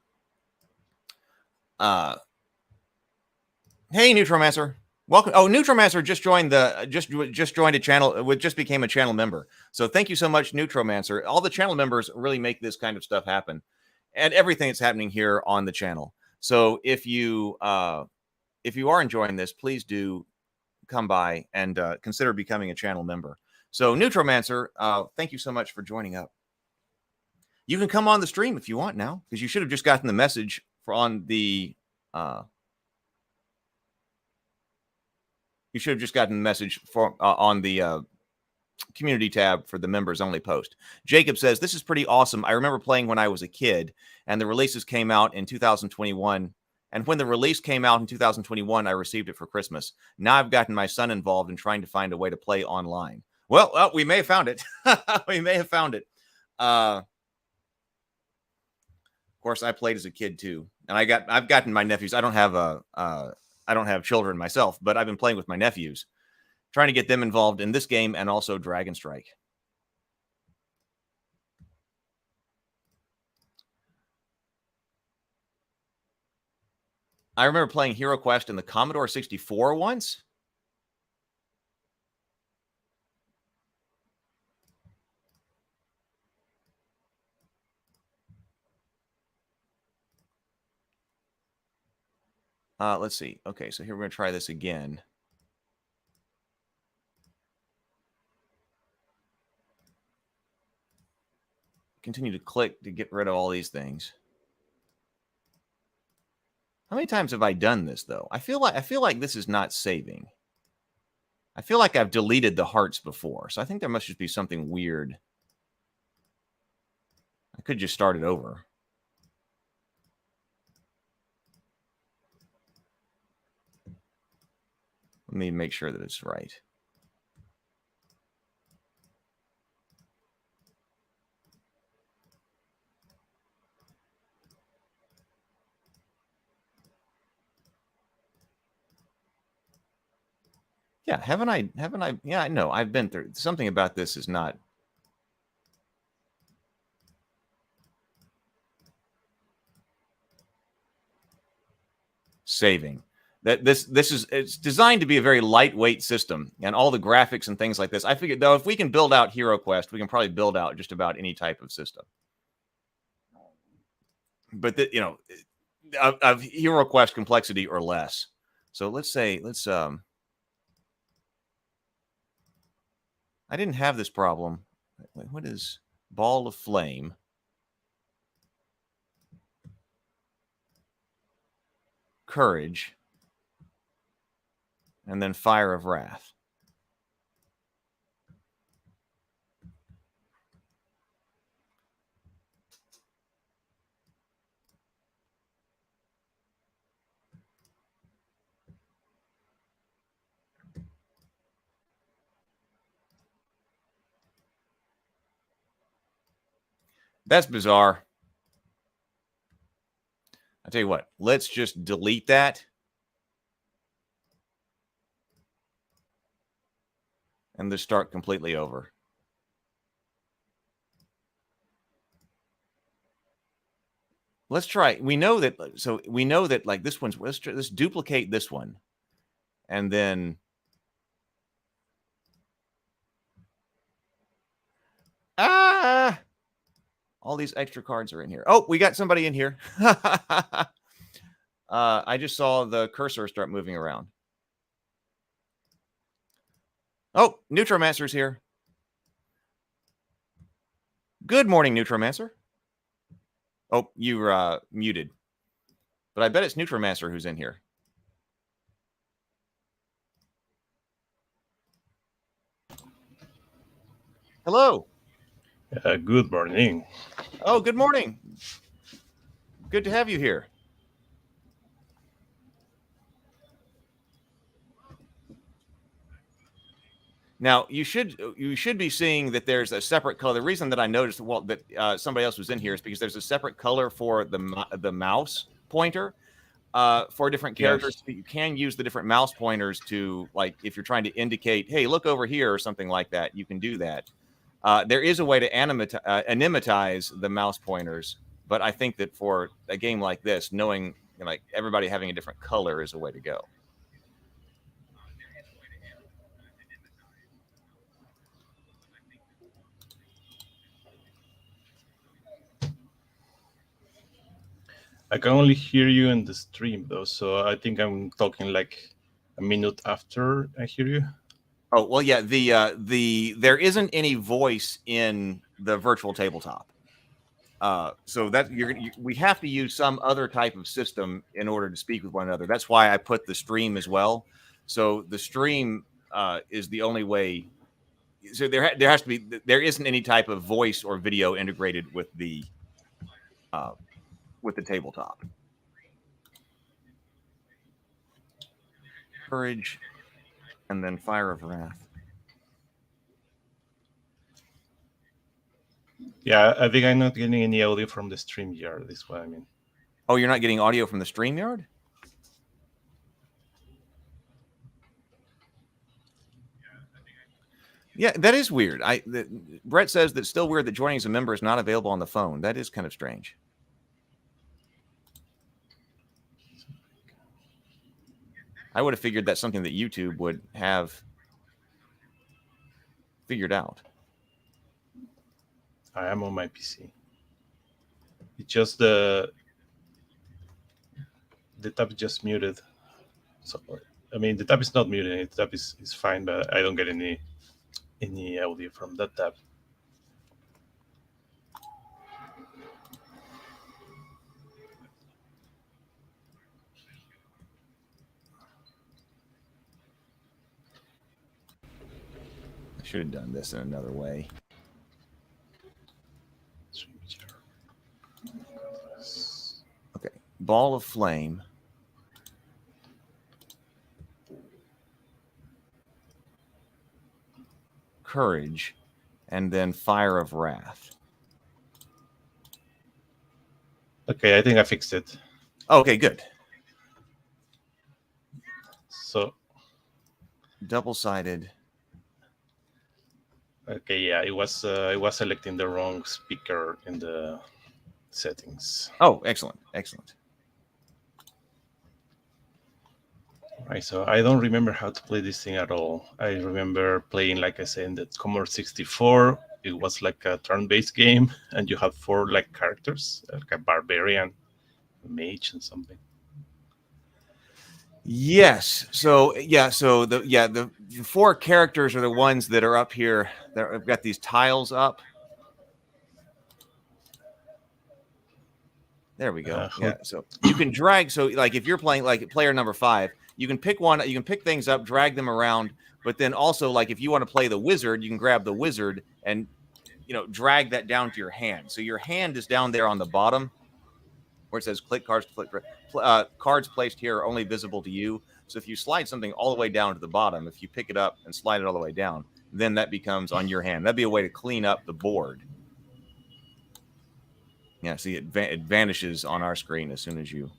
[SPEAKER 1] Hey, Neutromancer. Welcome. Oh, Neutromancer just joined the just joined a channel. Just became a channel member. So thank you so much, Neutromancer. All the channel members really make this kind of stuff happen, and everything that's happening here on the channel. So if you are enjoying this, please do come by and consider becoming a channel member. So Neutromancer, thank you so much for joining up. You can come on the stream if you want now, because you should have just gotten the message on the. You should have just gotten the message for on the community tab for the members only post. Jacob says, this is pretty awesome. I remember playing when I was a kid, and the releases came out in 2021. And when the release came out in 2021, I received it for Christmas. Now I've gotten my son involved in trying to find a way to play online. Well, we may have found it. We may have found it. Of course, I played as a kid too, and I've gotten my nephews. I don't have children myself, but I've been playing with my nephews, trying to get them involved in this game and also Dragon Strike. I remember playing HeroQuest in the Commodore 64 once. Let's see. Okay, so here we're going to try this again. Continue to click to get rid of all these things. How many times have I done this though? I feel like this is not saving. I feel like I've deleted the hearts before, so I think there must just be something weird. I could just start it over. Let me make sure that it's right. Yeah, haven't I? Yeah, no, I've been through something about this is not saving. That it's designed to be a very lightweight system, and all the graphics and things like this. I figured though, if we can build out HeroQuest, we can probably build out just about any type of system. But of HeroQuest complexity or less. So let's I didn't have this problem. What is Ball of Flame? Courage. And then Fire of Wrath. That's bizarre. I tell you what, let's just delete that. And just start completely over. Let's try. We know that like this one's, let's duplicate this one. And then all these extra cards are in here. Oh, we got somebody in here. I just saw the cursor start moving around. Oh, Neutromancer's here. Good morning, Neutromancer. Oh, you're muted. But I bet it's Neutromancer who's in here. Hello.
[SPEAKER 11] Good morning.
[SPEAKER 1] Oh, good morning. Good to have you here. Now you should be seeing that there's a separate color. The reason that I noticed that somebody else was in here is because there's a separate color for the mouse pointer for different characters.
[SPEAKER 9] Yes.
[SPEAKER 1] You can use the different mouse pointers to, like, if you're trying to indicate, hey, look over here or something like that, you can do that. There is a way to animatize the mouse pointers, but I think that for a game like this, knowing like everybody having a different color is a way to go.
[SPEAKER 11] I can only hear you in the stream though, so I think I'm talking like a minute after I hear you.
[SPEAKER 1] Oh well, yeah. There isn't any voice in the virtual tabletop, so that we have to use some other type of system in order to speak with one another. That's why I put the stream as well. So the stream is the only way. So there isn't any type of voice or video integrated with the tabletop. Courage, and then Fire of Wrath.
[SPEAKER 11] Yeah, I think I'm not getting any audio from the stream yard. That's what I mean.
[SPEAKER 1] Oh, you're not getting audio from the StreamYard? Yeah, that is weird. Brett says that's still weird that joining as a member is not available on the phone. That is kind of strange. I would have figured that's something that YouTube would have figured out.
[SPEAKER 11] I am on my PC. It's just the tab is just muted. So I mean, the tab is not muted. The tab is fine, but I don't get any audio from that tab.
[SPEAKER 1] I should have done this in another way. Okay, Ball of Flame. Courage, and then Fire of Wrath.
[SPEAKER 11] Okay, I think I fixed it.
[SPEAKER 1] Okay, good.
[SPEAKER 11] So
[SPEAKER 1] double-sided.
[SPEAKER 11] Okay, yeah, I was selecting the wrong speaker in the settings.
[SPEAKER 1] Oh, excellent, excellent.
[SPEAKER 11] Right, so I don't remember how to play this thing at all. I remember playing, like I said, in the Commodore 64. It was like a turn-based game, and you had 4 like characters, like a barbarian, a mage, and something.
[SPEAKER 1] Yes. So yeah. So the 4 characters are the ones that are up here. I've got these tiles up. There we go. Yeah. So you can drag. So like if you're playing like player number 5, you can pick one. You can pick things up, drag them around. But then also like if you want to play the wizard, you can grab the wizard and drag that down to your hand. So your hand is down there on the bottom, where it says click cards, cards placed here are only visible to you. So if you slide something all the way down to the bottom, if you pick it up and slide it all the way down, then that becomes on your hand. That'd be a way to clean up the board. Yeah, see, it vanishes on our screen as soon as you...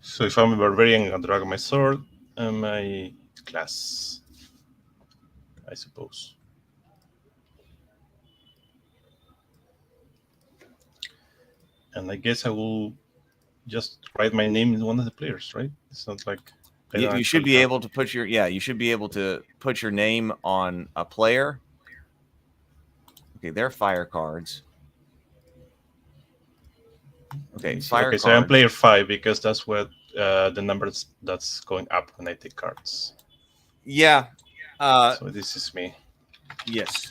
[SPEAKER 11] So if I'm a barbarian, I'll drag my sword and my class, I suppose. And I guess I will just write my name in one of the players, right? It's not like
[SPEAKER 1] you should be able to put your you should be able to put your name on a player. Okay, they're fire cards. Okay, fire cards.
[SPEAKER 11] So I'm player 5 because that's what the number that's going up when I take cards.
[SPEAKER 1] Yeah.
[SPEAKER 11] So this is me.
[SPEAKER 1] Yes.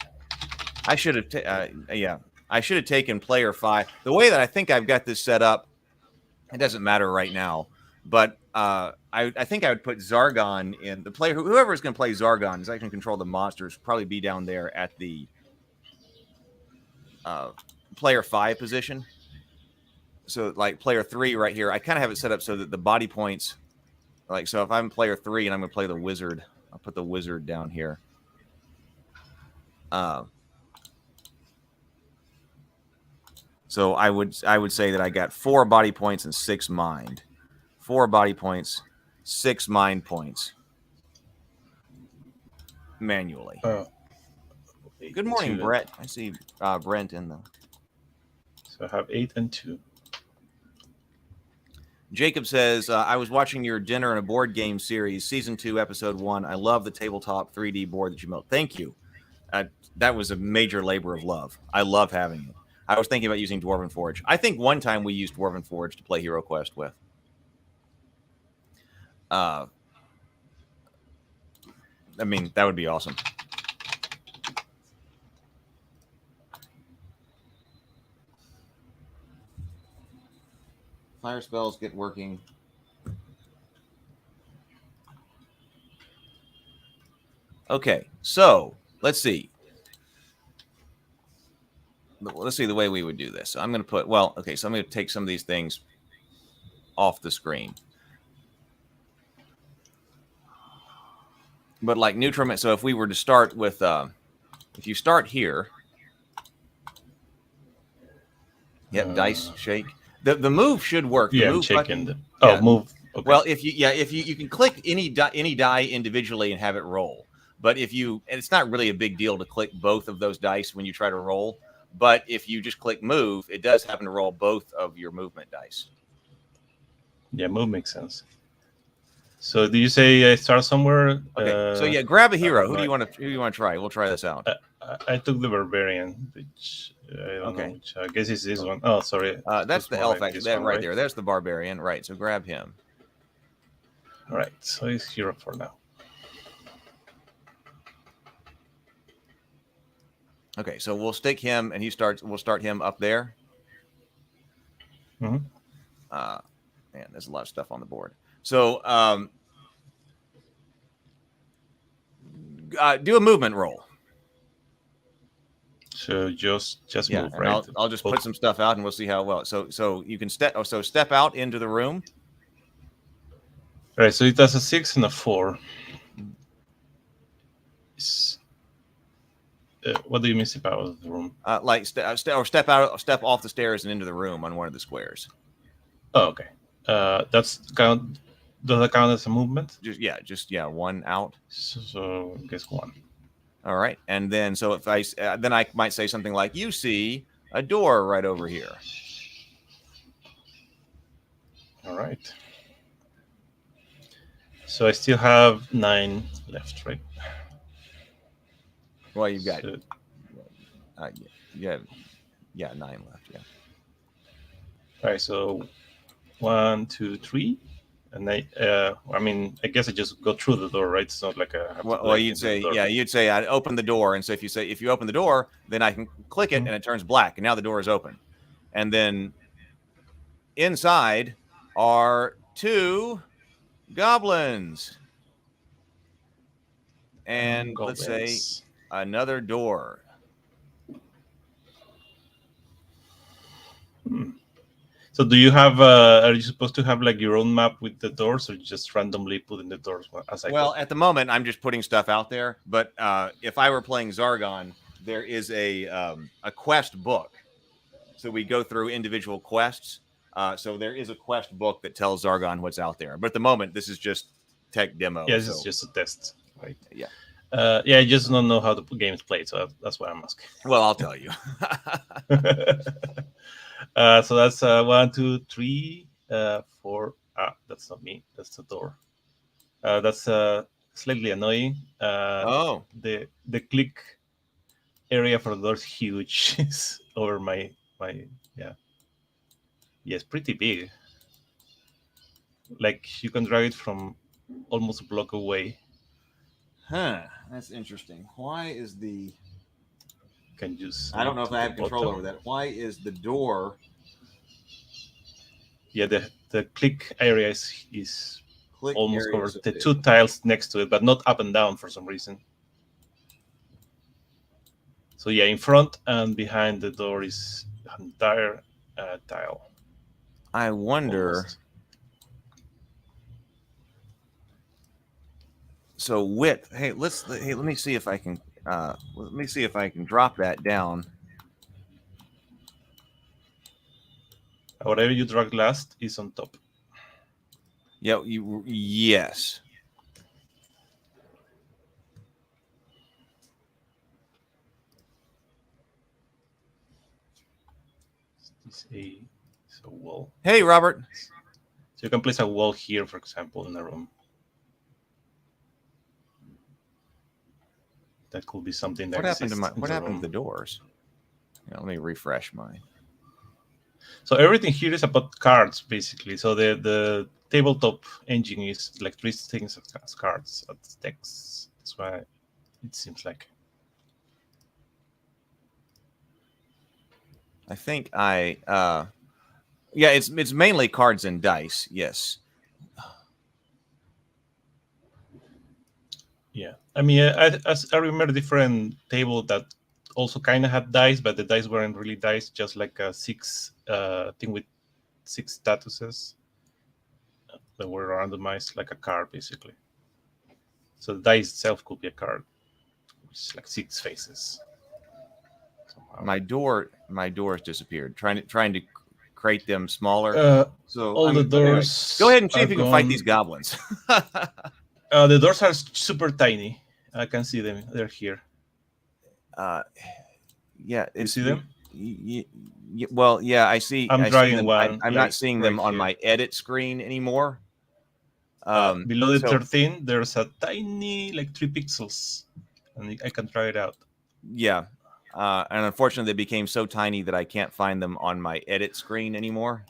[SPEAKER 1] I should have I should have taken player 5. The way that I think I've got this set up, it doesn't matter right now, but I think I would put Zargon in the player. Whoever is going to play Zargon is I can control the monsters. Probably be down there at the player 5 position. So like player 3 right here, I kind of have it set up so that the body points, like, so if I'm player 3 and I'm going to play the wizard, I'll put the wizard down here. So I would say that I got 4 body points and 6 mind. 4 body points, 6 mind points manually. Good morning, Brett. I see Brent in the.
[SPEAKER 11] So I have 8 and 2.
[SPEAKER 1] Jacob says, I was watching your dinner and a board game series, season 2, episode 1. I love the tabletop 3D board that you built. Thank you. That was a major labor of love. I love having it. I was thinking about using Dwarven Forge. I think one time we used Dwarven Forge to play HeroQuest with. I mean, that would be awesome. Fire spells get working. Okay, so let's see. Let's see the way we would do this. So I'm going to put, well, okay, so I'm going to take some of these things off the screen. But like nutriment, so if we were to start with, if you start here, yep, dice shake. The move should work. The
[SPEAKER 11] Yeah,
[SPEAKER 1] move
[SPEAKER 11] I'm checking.
[SPEAKER 1] button,
[SPEAKER 11] Move. Okay.
[SPEAKER 1] Well, if you can click any die individually and have it roll. But if you, and it's not really a big deal to click both of those dice when you try to roll. But if you just click move, it does happen to roll both of your movement dice.
[SPEAKER 11] Yeah, move makes sense. So do you say I start somewhere?
[SPEAKER 1] Okay. So yeah, grab a hero. Who do you want to try? We'll try this out.
[SPEAKER 11] I took the barbarian, which I don't know. Which I guess it's this one. Oh, sorry.
[SPEAKER 1] That's the elf. Actually, that right there. There's the barbarian. Right. So grab him.
[SPEAKER 11] All right. So he's hero for now.
[SPEAKER 1] Okay. So we'll stick him, and we'll start him up there.
[SPEAKER 11] Mm-hmm.
[SPEAKER 1] Man, there's a lot of stuff on the board. So do a movement roll.
[SPEAKER 11] So just move,
[SPEAKER 1] and
[SPEAKER 11] right?
[SPEAKER 1] I'll just put some stuff out, and we'll see how well. So you can step. So step out into the room.
[SPEAKER 11] All right. So it does a 6 and a 4. What do you mean step out of the room?
[SPEAKER 1] Like step off the stairs and into the room on one of the squares.
[SPEAKER 11] Oh, okay. That's count. Does that count as a movement?
[SPEAKER 1] Just one out.
[SPEAKER 11] So I guess 1.
[SPEAKER 1] All right, and then so if I then I might say something like, "You see a door right over here."
[SPEAKER 11] All right. So I still have 9 left, right?
[SPEAKER 1] Well, you've got 9 left. Yeah. Yeah.
[SPEAKER 11] All right. So 1, 2, 3. And I mean, I guess I just go through the door, right? It's not like a.
[SPEAKER 1] Well, you'd say, you'd say I'd open the door, and so if you open the door, then I can click it, and it turns black, and now the door is open, and then inside are 2 goblins, and let's say another door.
[SPEAKER 11] So do you have? Are you supposed to have like your own map with the doors, or just randomly put in the doors as I
[SPEAKER 1] Well,
[SPEAKER 11] go?
[SPEAKER 1] at the moment, I'm just putting stuff out there. But if I were playing Zargon, there is a quest book, so we go through individual quests. So there is a quest book that tells Zargon what's out there. But at the moment, this is just tech demo.
[SPEAKER 11] Yeah, this is just a test, right?
[SPEAKER 1] Yeah.
[SPEAKER 11] I just don't know how the game is played, so that's why I'm asking.
[SPEAKER 1] Well, I'll tell you.
[SPEAKER 11] So that's 1, 2, 3, 4. That's not me. That's the door. That's slightly annoying. The click area for the door is huge. It's over my yeah. Yes, pretty big. Like you can drag it from almost a block away.
[SPEAKER 1] Huh. That's interesting. Why is the?
[SPEAKER 11] Can use.
[SPEAKER 1] I don't know if I have control over that. Why is the door?
[SPEAKER 11] Yeah, the click area is
[SPEAKER 1] Click
[SPEAKER 11] almost
[SPEAKER 1] areas
[SPEAKER 11] covered. The 2 tiles next to it, but not up and down for some reason. So yeah, in front and behind the door is an entire tile.
[SPEAKER 1] I wonder. Almost. So width. Hey, let me see if I can. Let me see if I can drop that down.
[SPEAKER 11] Whatever you drag last is on top.
[SPEAKER 1] Yeah, yes.
[SPEAKER 11] It's a wall.
[SPEAKER 1] Hey, Robert.
[SPEAKER 11] So you can place a wall here, for example, in a room. That could be something that
[SPEAKER 1] What happened to
[SPEAKER 11] exists in
[SPEAKER 1] what
[SPEAKER 11] the
[SPEAKER 1] happened
[SPEAKER 11] room.
[SPEAKER 1] to the doors? Let me refresh mine.
[SPEAKER 11] So everything here is about cards, basically. So the tabletop engine is like three things as cards, as decks. That's why it seems like.
[SPEAKER 1] I think yeah, it's mainly cards and dice. Yes.
[SPEAKER 11] Yeah, I mean, I remember different table that also kind of had dice, but the dice weren't really dice, just like a six thing with 6 statuses that were randomized, like a card, basically. So the dice itself could be a card, which is like 6 faces. Somehow.
[SPEAKER 1] My doors disappeared. Trying to create them smaller. So
[SPEAKER 11] all the doors.
[SPEAKER 1] Go ahead and see if
[SPEAKER 11] are
[SPEAKER 1] you can fight these goblins.
[SPEAKER 11] The doors are super tiny. I can see them. They're here.
[SPEAKER 1] Yeah,
[SPEAKER 11] you see them?
[SPEAKER 1] Well, yeah, I see.
[SPEAKER 11] I'm dragging
[SPEAKER 1] them.
[SPEAKER 11] one.
[SPEAKER 1] I'm
[SPEAKER 11] like,
[SPEAKER 1] not seeing them on
[SPEAKER 11] here.
[SPEAKER 1] my edit screen anymore.
[SPEAKER 11] Below the 13, there's a tiny, like 3 pixels, and I can try it out.
[SPEAKER 1] Yeah, and unfortunately, they became so tiny that I can't find them on my edit screen anymore.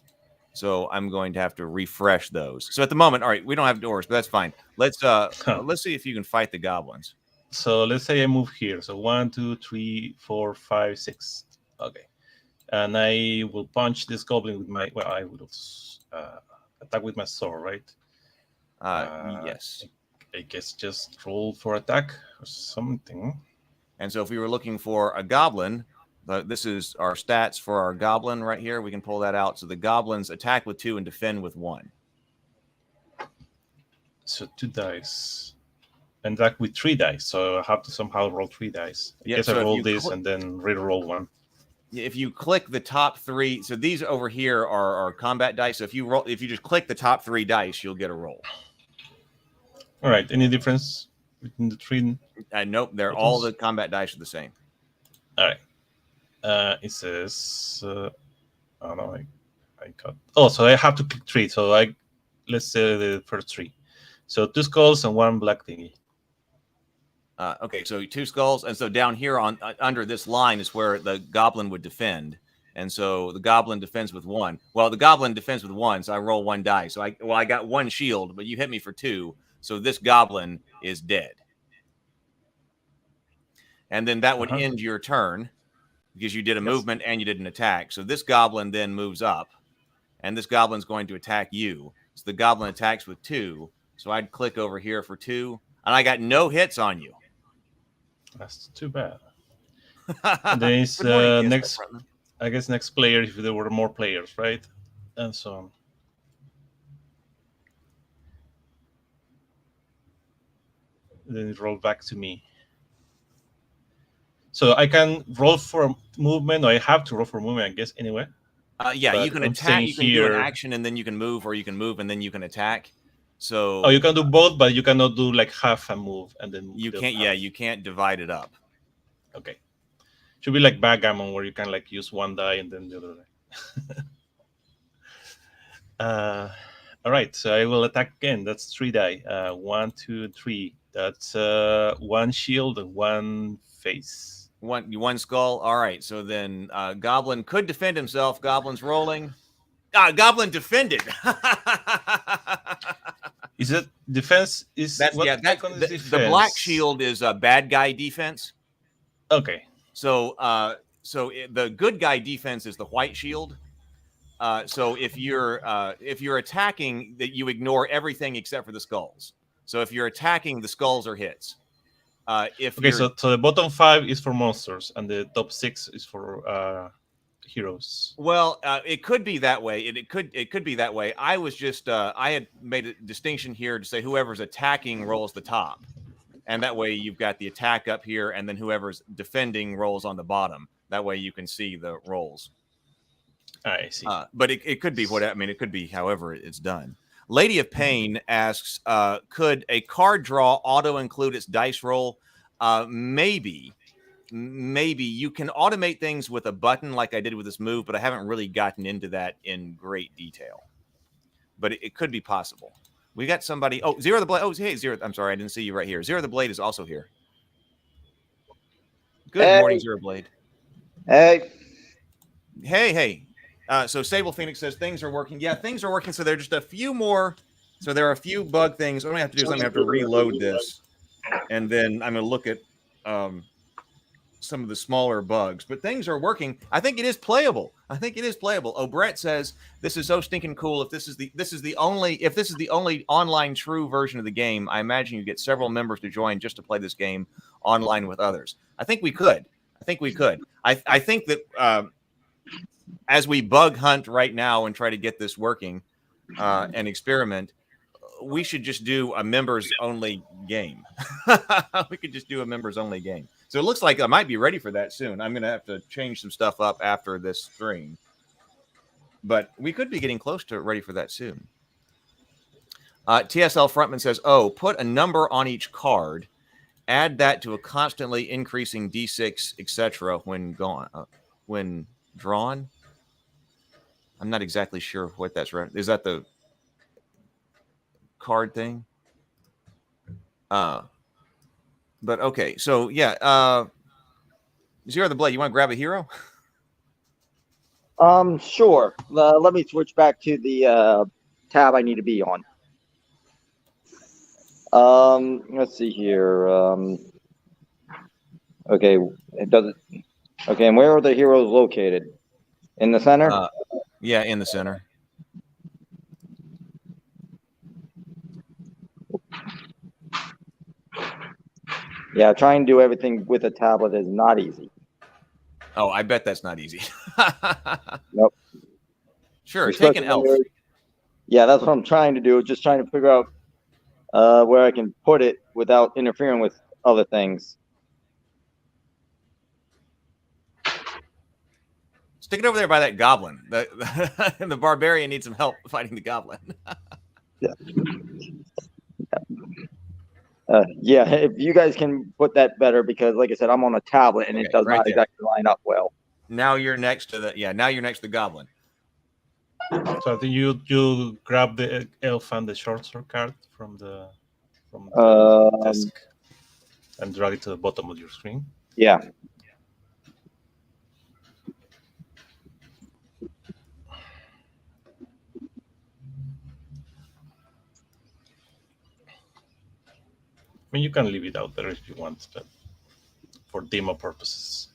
[SPEAKER 1] So I'm going to have to refresh those. So at the moment, all right, we don't have doors, but that's fine. Let's see if you can fight the goblins.
[SPEAKER 11] So let's say I move here. So 1, 2, 3, 4, 5, 6. Okay, and I will punch this goblin with my. Well, I will attack with my sword, right?
[SPEAKER 1] Yes.
[SPEAKER 11] I guess just roll for attack or something.
[SPEAKER 1] And so if we were looking for a goblin, this is our stats for our goblin right here. We can pull that out. So the goblins attack with 2 and defend with 1.
[SPEAKER 11] So 2 dice. And attack with 3 dice. So I have to somehow roll 3 dice. I guess I roll this and then re-roll 1.
[SPEAKER 1] If you click the top 3, so these over here are combat dice. So if you just click the top 3 dice, you'll get a roll.
[SPEAKER 11] All right. Any difference between the 3?
[SPEAKER 1] Nope. They're
[SPEAKER 11] buttons?
[SPEAKER 1] all the combat dice are the same.
[SPEAKER 11] All right. It says, oh no, I got. Oh, so I have to click 3. So let's say the first 3. So 2 skulls and 1 black thingy.
[SPEAKER 1] Okay, so 2 skulls, and so down here on under this line is where the goblin would defend, and so the goblin defends with 1. Well, the goblin defends with 1, so I roll 1 die. So I got 1 shield, but you hit me for 2, so this goblin is dead. And then that would end your turn because you did a movement and you did an attack. So this goblin then moves up, and this goblin's going to attack you. So the goblin attacks with 2. So I'd click over here for 2, and I got no hits on you.
[SPEAKER 11] That's too bad. There is next, I guess, next player if there were more players, right? And so on. Then it rolled back to me. So I can roll for movement, or I have to roll for movement, I guess, anyway.
[SPEAKER 1] Yeah,
[SPEAKER 11] but
[SPEAKER 1] you can
[SPEAKER 11] I'm
[SPEAKER 1] attack. You can
[SPEAKER 11] here,
[SPEAKER 1] do an action, and then you can move, or you can move, and then you can attack. So
[SPEAKER 11] you can do both, but you cannot do like half a move and then
[SPEAKER 1] you can't. Yeah, you can't divide it up.
[SPEAKER 11] Okay, should be like backgammon where you can like use 1 die and then the other die. All right, so I will attack again. That's 3 die. 1, 2, 3. That's 1 shield and 1 face.
[SPEAKER 1] One skull. All right. So then Goblin could defend himself. Goblin's rolling. Goblin defended.
[SPEAKER 11] Is it defense?
[SPEAKER 1] The black shield is a bad guy defense.
[SPEAKER 11] Okay.
[SPEAKER 1] So the good guy defense is the white shield. So if you're attacking, that you ignore everything except for the skulls. So if you're attacking, the skulls are hits.
[SPEAKER 11] So the bottom 5 is for monsters and the top 6 is for heroes.
[SPEAKER 1] Well, it could be that way. It could be that way. I was just I had made a distinction here to say whoever's attacking rolls the top, And that way you've got the attack up here, and then whoever's defending rolls on the bottom. That way you can see the rolls.
[SPEAKER 11] I see.
[SPEAKER 1] But it could be it could be however it's done. Lady of Pain asks, could a card draw auto include its dice roll? Maybe you can automate things with a button like I did with this move, but I haven't really gotten into that in great detail. But it could be possible. We got somebody. Oh, Zero the Blade. Oh, hey, Zero. I'm sorry, I didn't see you right here. Zero the Blade is also here. Good morning, Zero Blade.
[SPEAKER 12] Hey.
[SPEAKER 1] Hey. So Sable Phoenix says things are working. Yeah, things are working. So there are just a few more. So there are a few bug things. What I'm going to have to do is I'm going to have to reload this. And then I'm going to look at some of the smaller bugs. But things are working. I think it is playable. Oh, Brett says this is so stinking cool. If this is the only online true version of the game, I imagine you get several members to join just to play this game online with others. I think we could. I think that as we bug hunt right now and try to get this working and experiment, we should just do a members only game. We could just do a members only game. So it looks like I might be ready for that soon. I'm going to have to change some stuff up after this stream. But we could be getting close to ready for that soon. TSL Frontman says, put a number on each card. Add that to a constantly increasing D6, etc. when drawn. I'm not exactly sure what that's right. Is that the card thing? But okay, so yeah, Zero the Blade, you want to grab a hero?
[SPEAKER 12] Sure. Let me switch back to the tab I need to be on. Let's see here. Okay, it doesn't. Okay, and where are the heroes located? In the center?
[SPEAKER 1] Yeah, in the center.
[SPEAKER 12] Yeah, trying to do everything with a tablet is not easy.
[SPEAKER 1] Oh, I bet that's not easy.
[SPEAKER 12] Nope.
[SPEAKER 1] Sure, take an elf.
[SPEAKER 12] Yeah, that's what I'm trying to do. Just trying to figure out where I can put it without interfering with other things.
[SPEAKER 1] Stick it over there by that goblin. The barbarian needs some help fighting the goblin.
[SPEAKER 12] Yeah. Yeah, if you guys can put that better, because like I said, I'm on a tablet and it does not exactly line up well.
[SPEAKER 1] Now you're next to the goblin.
[SPEAKER 11] So I think you grab the elf and the short sword card from the desk and drag it to the bottom of your screen.
[SPEAKER 12] Yeah.
[SPEAKER 11] I mean, you can leave it out there if you want, but for demo purposes.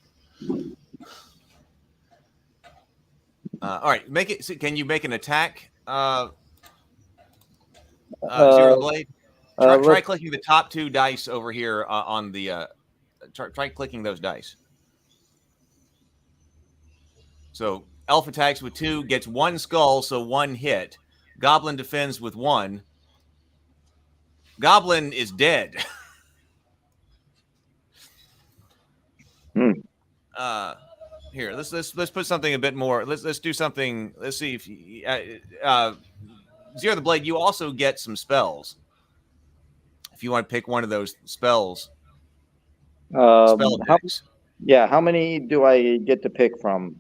[SPEAKER 1] All right, make it. So can you make an attack? Zero Blade. Try clicking the top two dice over here on the. Try clicking those dice. So elf attacks with 2, gets 1 skull, so 1 hit. Goblin defends with 1. Goblin is dead. Here, let's put something a bit more. Let's do something. Let's see if Zero the Blade. You also get some spells. If you want to pick one of those spells.
[SPEAKER 12] How many do I get to pick from?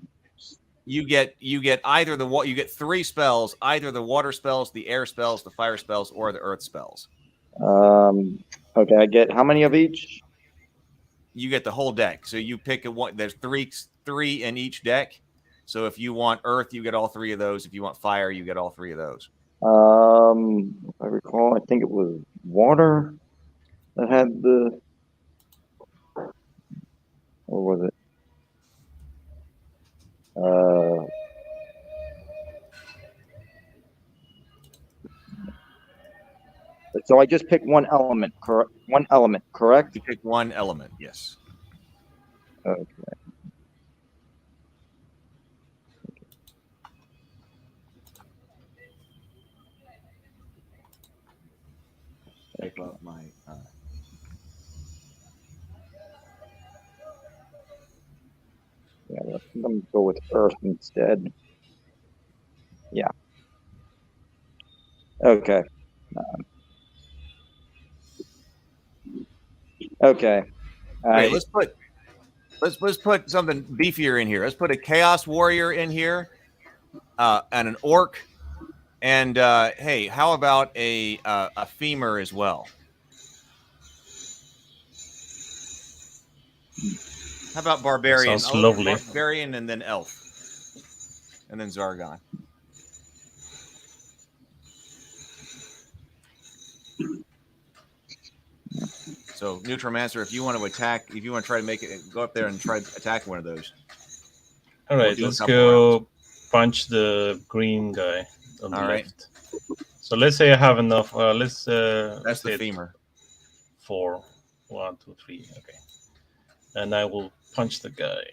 [SPEAKER 1] You get either you get 3 spells, either the water spells, the air spells, the fire spells, or the earth spells.
[SPEAKER 12] Okay, I get how many of each?
[SPEAKER 1] You get the whole deck. So you pick one. There's three in each deck. So if you want earth, you get all 3 of those. If you want fire, you get all 3 of those.
[SPEAKER 12] If I recall, I think it was water that had the. Or was it? So I just picked one element, correct? One element, correct?
[SPEAKER 1] You pick one element, yes.
[SPEAKER 12] Okay.
[SPEAKER 1] Take off my.
[SPEAKER 12] me go with Earth instead. Yeah. Okay. Okay.
[SPEAKER 1] Okay, let's put something beefier in here. Let's put a Chaos Warrior in here, and an Orc, and hey, how about a Femur as well? How about Barbarian?
[SPEAKER 11] Sounds lovely.
[SPEAKER 1] Barbarian and then Elf, and then Zargon. So, Neutromancer, if you want to attack, if you want to try to make it, go up there and try attacking one of those.
[SPEAKER 11] All right, let's go punch the green guy on the left. So let's say I have enough. That's
[SPEAKER 1] the Femur.
[SPEAKER 11] 4, 1, 2, 3. Okay, and I will punch the guy.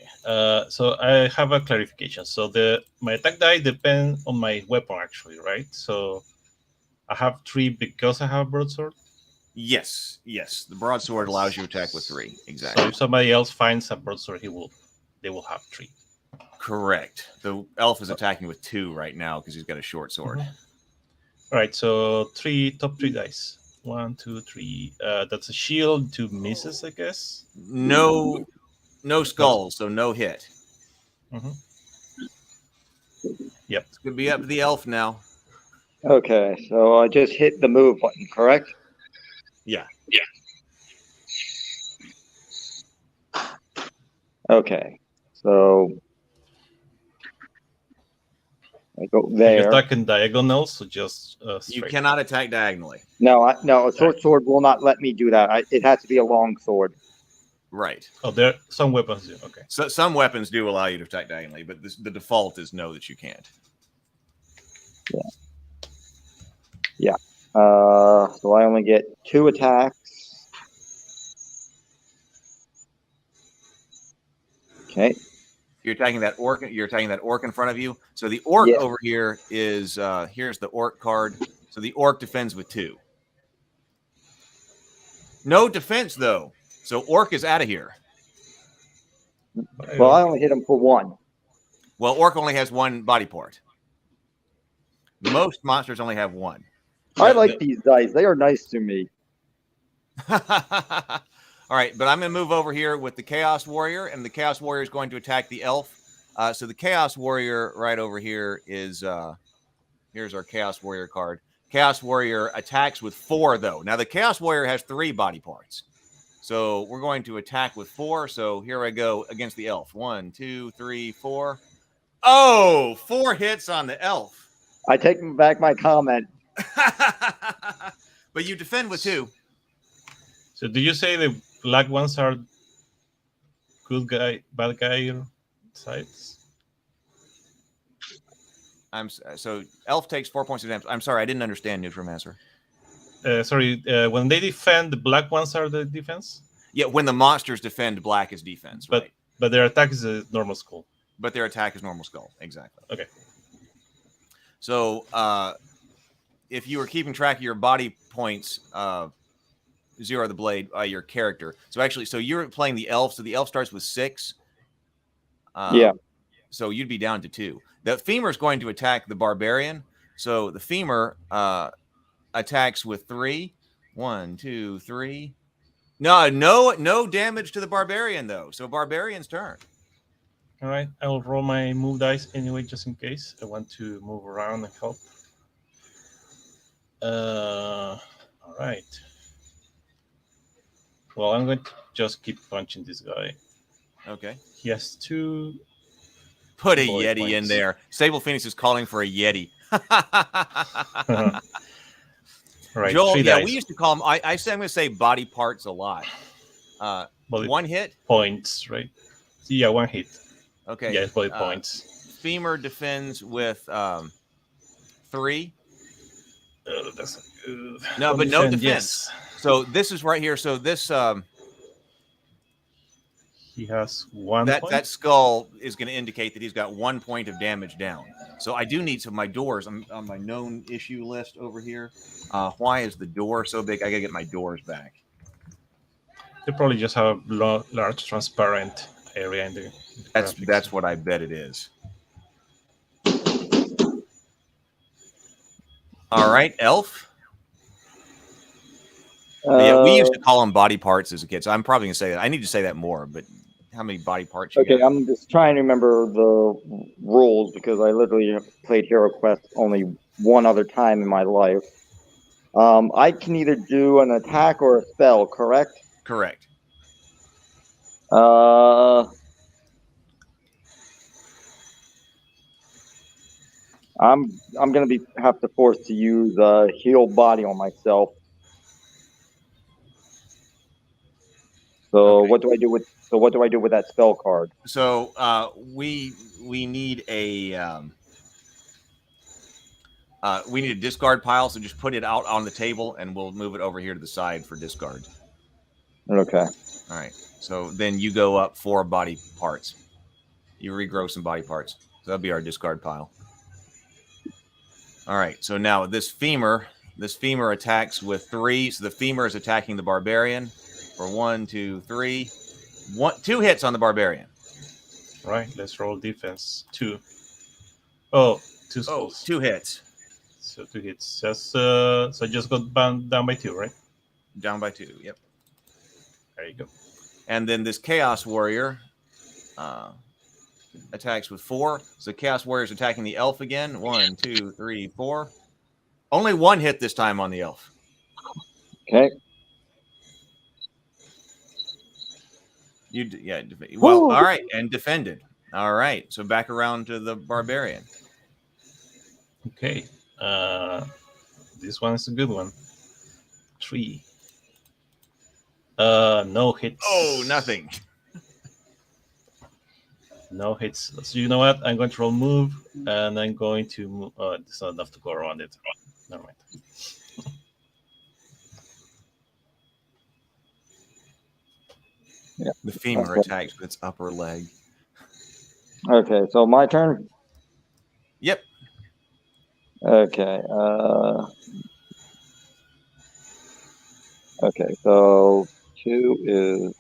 [SPEAKER 11] So I have a clarification. So my attack die depends on my weapon, actually, right? So I have 3 because I have a broadsword.
[SPEAKER 1] Yes. The broadsword allows you to attack with 3. Exactly.
[SPEAKER 11] So if somebody else finds a broadsword, they will have 3.
[SPEAKER 1] Correct. The elf is attacking with 2 right now because he's got a short sword.
[SPEAKER 11] All right, so top 3 dice. 1, 2, 3. That's a shield. 2 misses, I guess.
[SPEAKER 1] No skulls, so no hit.
[SPEAKER 11] Yep.
[SPEAKER 1] It's gonna be up to the elf now.
[SPEAKER 12] Okay, so I just hit the move button, correct?
[SPEAKER 1] Yeah.
[SPEAKER 12] Okay, so I go there.
[SPEAKER 11] You attack in diagonal, so just
[SPEAKER 1] you cannot attack diagonally.
[SPEAKER 12] No, a short sword will not let me do that. It has to be a long sword.
[SPEAKER 1] Right.
[SPEAKER 11] Oh, there some weapons do. Okay.
[SPEAKER 1] So some weapons do allow you to attack diagonally, but the default is no, that you can't.
[SPEAKER 12] Yeah. So I only get 2 attacks. Okay.
[SPEAKER 1] You're attacking that orc. You're attacking that orc in front of you. So the orc over here is here's the orc card. So the orc defends with 2. No defense though. So orc is out of here.
[SPEAKER 12] Well, I only hit him for 1.
[SPEAKER 1] Well, orc only has 1 body part. Most monsters only have 1.
[SPEAKER 12] I like these dice. They are nice to me.
[SPEAKER 1] All right, but I'm going to move over here with the Chaos Warrior, and the Chaos Warrior is going to attack the elf. So the Chaos Warrior right over here is here's our Chaos Warrior card. Chaos Warrior attacks with 4, though. Now, the Chaos Warrior has 3 body parts. So we're going to attack with 4. So here I go against the elf. 1, 2, 3, 4. Oh, 4 hits on the elf.
[SPEAKER 12] I take back my comment.
[SPEAKER 1] But you defend with 2.
[SPEAKER 11] So do you say the black ones are good guy, bad guy sides?
[SPEAKER 1] So elf takes 4 points of damage. I'm sorry, I didn't understand, Neutromancer.
[SPEAKER 11] Sorry, when they defend, the black ones are the defense?
[SPEAKER 1] Yeah, when the monsters defend, black is defense, right?
[SPEAKER 11] But their attack is a normal skull.
[SPEAKER 1] But their attack is normal skull, exactly.
[SPEAKER 11] Okay.
[SPEAKER 1] So if you were keeping track of your body points, 0 the blade, your character. So actually, so you're playing the elf. So the elf starts with 6.
[SPEAKER 12] Yeah.
[SPEAKER 1] So you'd be down to 2. The femur is going to attack the barbarian. So the femur attacks with 3. 1, 2, 3. No damage to the barbarian though. So barbarian's turn.
[SPEAKER 11] All right, I will roll my move dice anyway, just in case I want to move around and help. All right. Well, I'm going to just keep punching this guy.
[SPEAKER 1] Okay.
[SPEAKER 11] He has 2.
[SPEAKER 1] Put a Yeti in there. Sable Phoenix is calling for a Yeti.
[SPEAKER 11] All right,
[SPEAKER 1] Joel,
[SPEAKER 11] 3
[SPEAKER 1] yeah,
[SPEAKER 11] dice.
[SPEAKER 1] we used to call them. I'm going to say body parts a lot. 1 hit
[SPEAKER 11] points, right? Yeah, 1 hit.
[SPEAKER 1] Okay.
[SPEAKER 11] Yeah, it's body points.
[SPEAKER 1] Femur defends with 3.
[SPEAKER 11] That's good.
[SPEAKER 1] No, but no defense.
[SPEAKER 11] Yes.
[SPEAKER 1] So this is right here. So this
[SPEAKER 11] he has 1
[SPEAKER 1] that
[SPEAKER 11] point?
[SPEAKER 1] that skull is going to indicate that he's got 1 point of damage down. So I do need some of my doors. I'm on my known issue list over here. Why is the door so big? I got to get my doors back.
[SPEAKER 11] They probably just have large transparent area in the
[SPEAKER 1] That's what I bet it is. All right, Elf. Yeah, we used to call them body parts as a kid, so I'm probably gonna say that. I need to say that more, but how many body parts you
[SPEAKER 12] Okay,
[SPEAKER 1] got?
[SPEAKER 12] I'm just trying to remember the rules because I literally played HeroQuest only one other time in my life. I can either do an attack or a spell, correct?
[SPEAKER 1] Correct.
[SPEAKER 12] I'm gonna have to force to use heal body on myself. So
[SPEAKER 1] Okay.
[SPEAKER 12] what do I do with that spell card?
[SPEAKER 1] So we need a we need a discard pile. So just put it out on the table, and we'll move it over here to the side for discard.
[SPEAKER 12] Okay.
[SPEAKER 1] All right. So then you go up 4 body parts. You regrow some body parts. So that'll be our discard pile. All right. So now this femur attacks with 3. So the femur is attacking the barbarian for 1, 2, 3. 2 hits on the barbarian.
[SPEAKER 11] All right. Let's roll defense. 2. Oh, 2 skulls.
[SPEAKER 1] 2 hits.
[SPEAKER 11] So 2 hits. Just so just got down by 2, right?
[SPEAKER 1] Down by 2. Yep.
[SPEAKER 11] There you go.
[SPEAKER 1] And then this Chaos Warrior attacks with 4. So Chaos Warrior's attacking the elf again. 1, 2, 3, 4. Only 1 hit this time on the elf.
[SPEAKER 12] Okay.
[SPEAKER 1] Well, all right, and defended. All right, so back around to the barbarian.
[SPEAKER 11] Okay. This one is a good one. 3. No hits.
[SPEAKER 1] Oh, nothing.
[SPEAKER 11] No hits. So you know what? I'm going to roll move, and I'm going to move. It's not enough to go around it. Never mind.
[SPEAKER 12] Yeah.
[SPEAKER 1] The femur attacks with its upper leg.
[SPEAKER 12] Okay, so my turn.
[SPEAKER 1] Yep.
[SPEAKER 12] Okay. Okay, so 2 is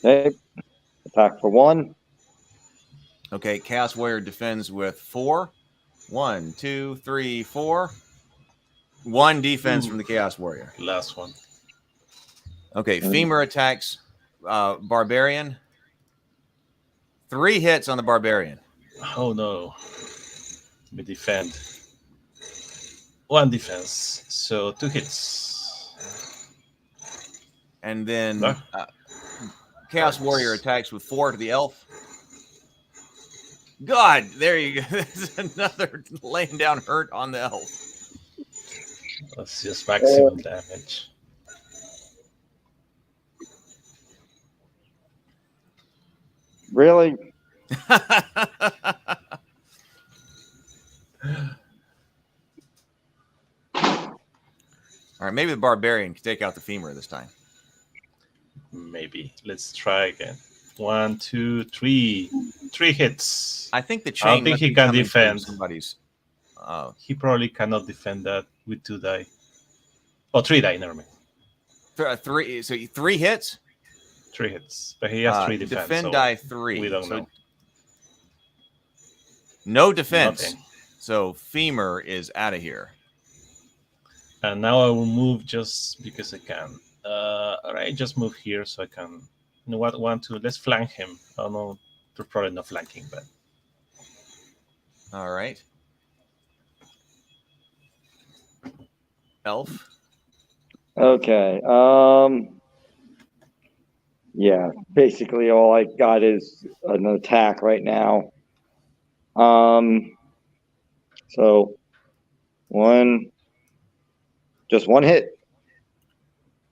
[SPEAKER 12] okay. Attack for 1.
[SPEAKER 1] Okay, Chaos Warrior defends with 4. 1, 2, 3, 4. 1 defense from the Chaos Warrior.
[SPEAKER 11] Last one.
[SPEAKER 1] Okay, femur attacks barbarian. 3 hits on the barbarian.
[SPEAKER 11] Oh no. Let me defend. 1 defense. So 2 hits.
[SPEAKER 1] And then Chaos Warrior attacks with 4 to the elf. God, there you go. There's another laying down hurt on the elf.
[SPEAKER 11] That's just maximum damage.
[SPEAKER 12] Really?
[SPEAKER 1] All right, maybe the barbarian can take out the femur this time.
[SPEAKER 11] Maybe. Let's try again. 1, 2, 3. 3 hits.
[SPEAKER 1] I think the chain.
[SPEAKER 11] I don't think he can defend.
[SPEAKER 1] Somebody's.
[SPEAKER 11] He probably cannot defend that with 2 die. Oh, 3 die. Never mind.
[SPEAKER 1] 3. So 3 hits.
[SPEAKER 11] 3 hits, but he has 3 defense.
[SPEAKER 1] Defend
[SPEAKER 11] so
[SPEAKER 1] die 3.
[SPEAKER 11] We don't know.
[SPEAKER 1] No defense.
[SPEAKER 11] Nothing.
[SPEAKER 1] So femur is out of here.
[SPEAKER 11] And now I will move just because I can. All right, just move here so I can. You know what? 1, 2. Let's flank him. Oh no, there's probably no flanking, but.
[SPEAKER 1] All right. Elf.
[SPEAKER 12] Okay. Yeah, basically all I got is an attack right now. So just one hit.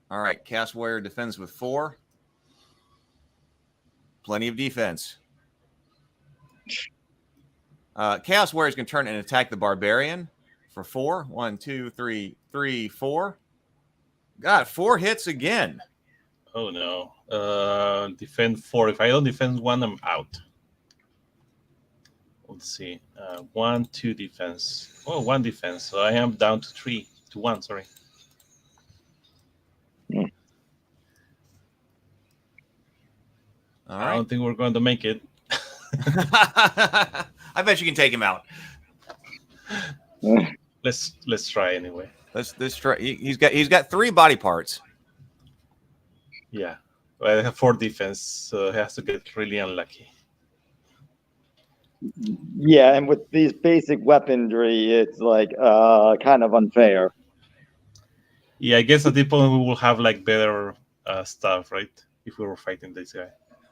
[SPEAKER 1] All right, Chaos Warrior defends with 4. Plenty of defense. Chaos Warrior is going to turn and attack the barbarian for 4. 1, 2, 3, 3, 4. God, 4 hits again.
[SPEAKER 11] Oh no. Defend 4. If I don't defend 1, I'm out. Let's see. 1, 2 defense. Oh, 1 defense. So I am down to 3. To 1, sorry.
[SPEAKER 1] All
[SPEAKER 11] I
[SPEAKER 1] right.
[SPEAKER 11] don't think we're going to make it.
[SPEAKER 1] I bet you can take him out.
[SPEAKER 11] Let's try anyway.
[SPEAKER 1] Let's try. He's got 3 body parts.
[SPEAKER 11] Yeah. Well, I have 4 defense, so he has to get really unlucky.
[SPEAKER 12] Yeah, and with these basic weaponry, it's like kind of unfair.
[SPEAKER 11] Yeah, I guess at this point we will have like better stuff, right? If we were fighting this guy.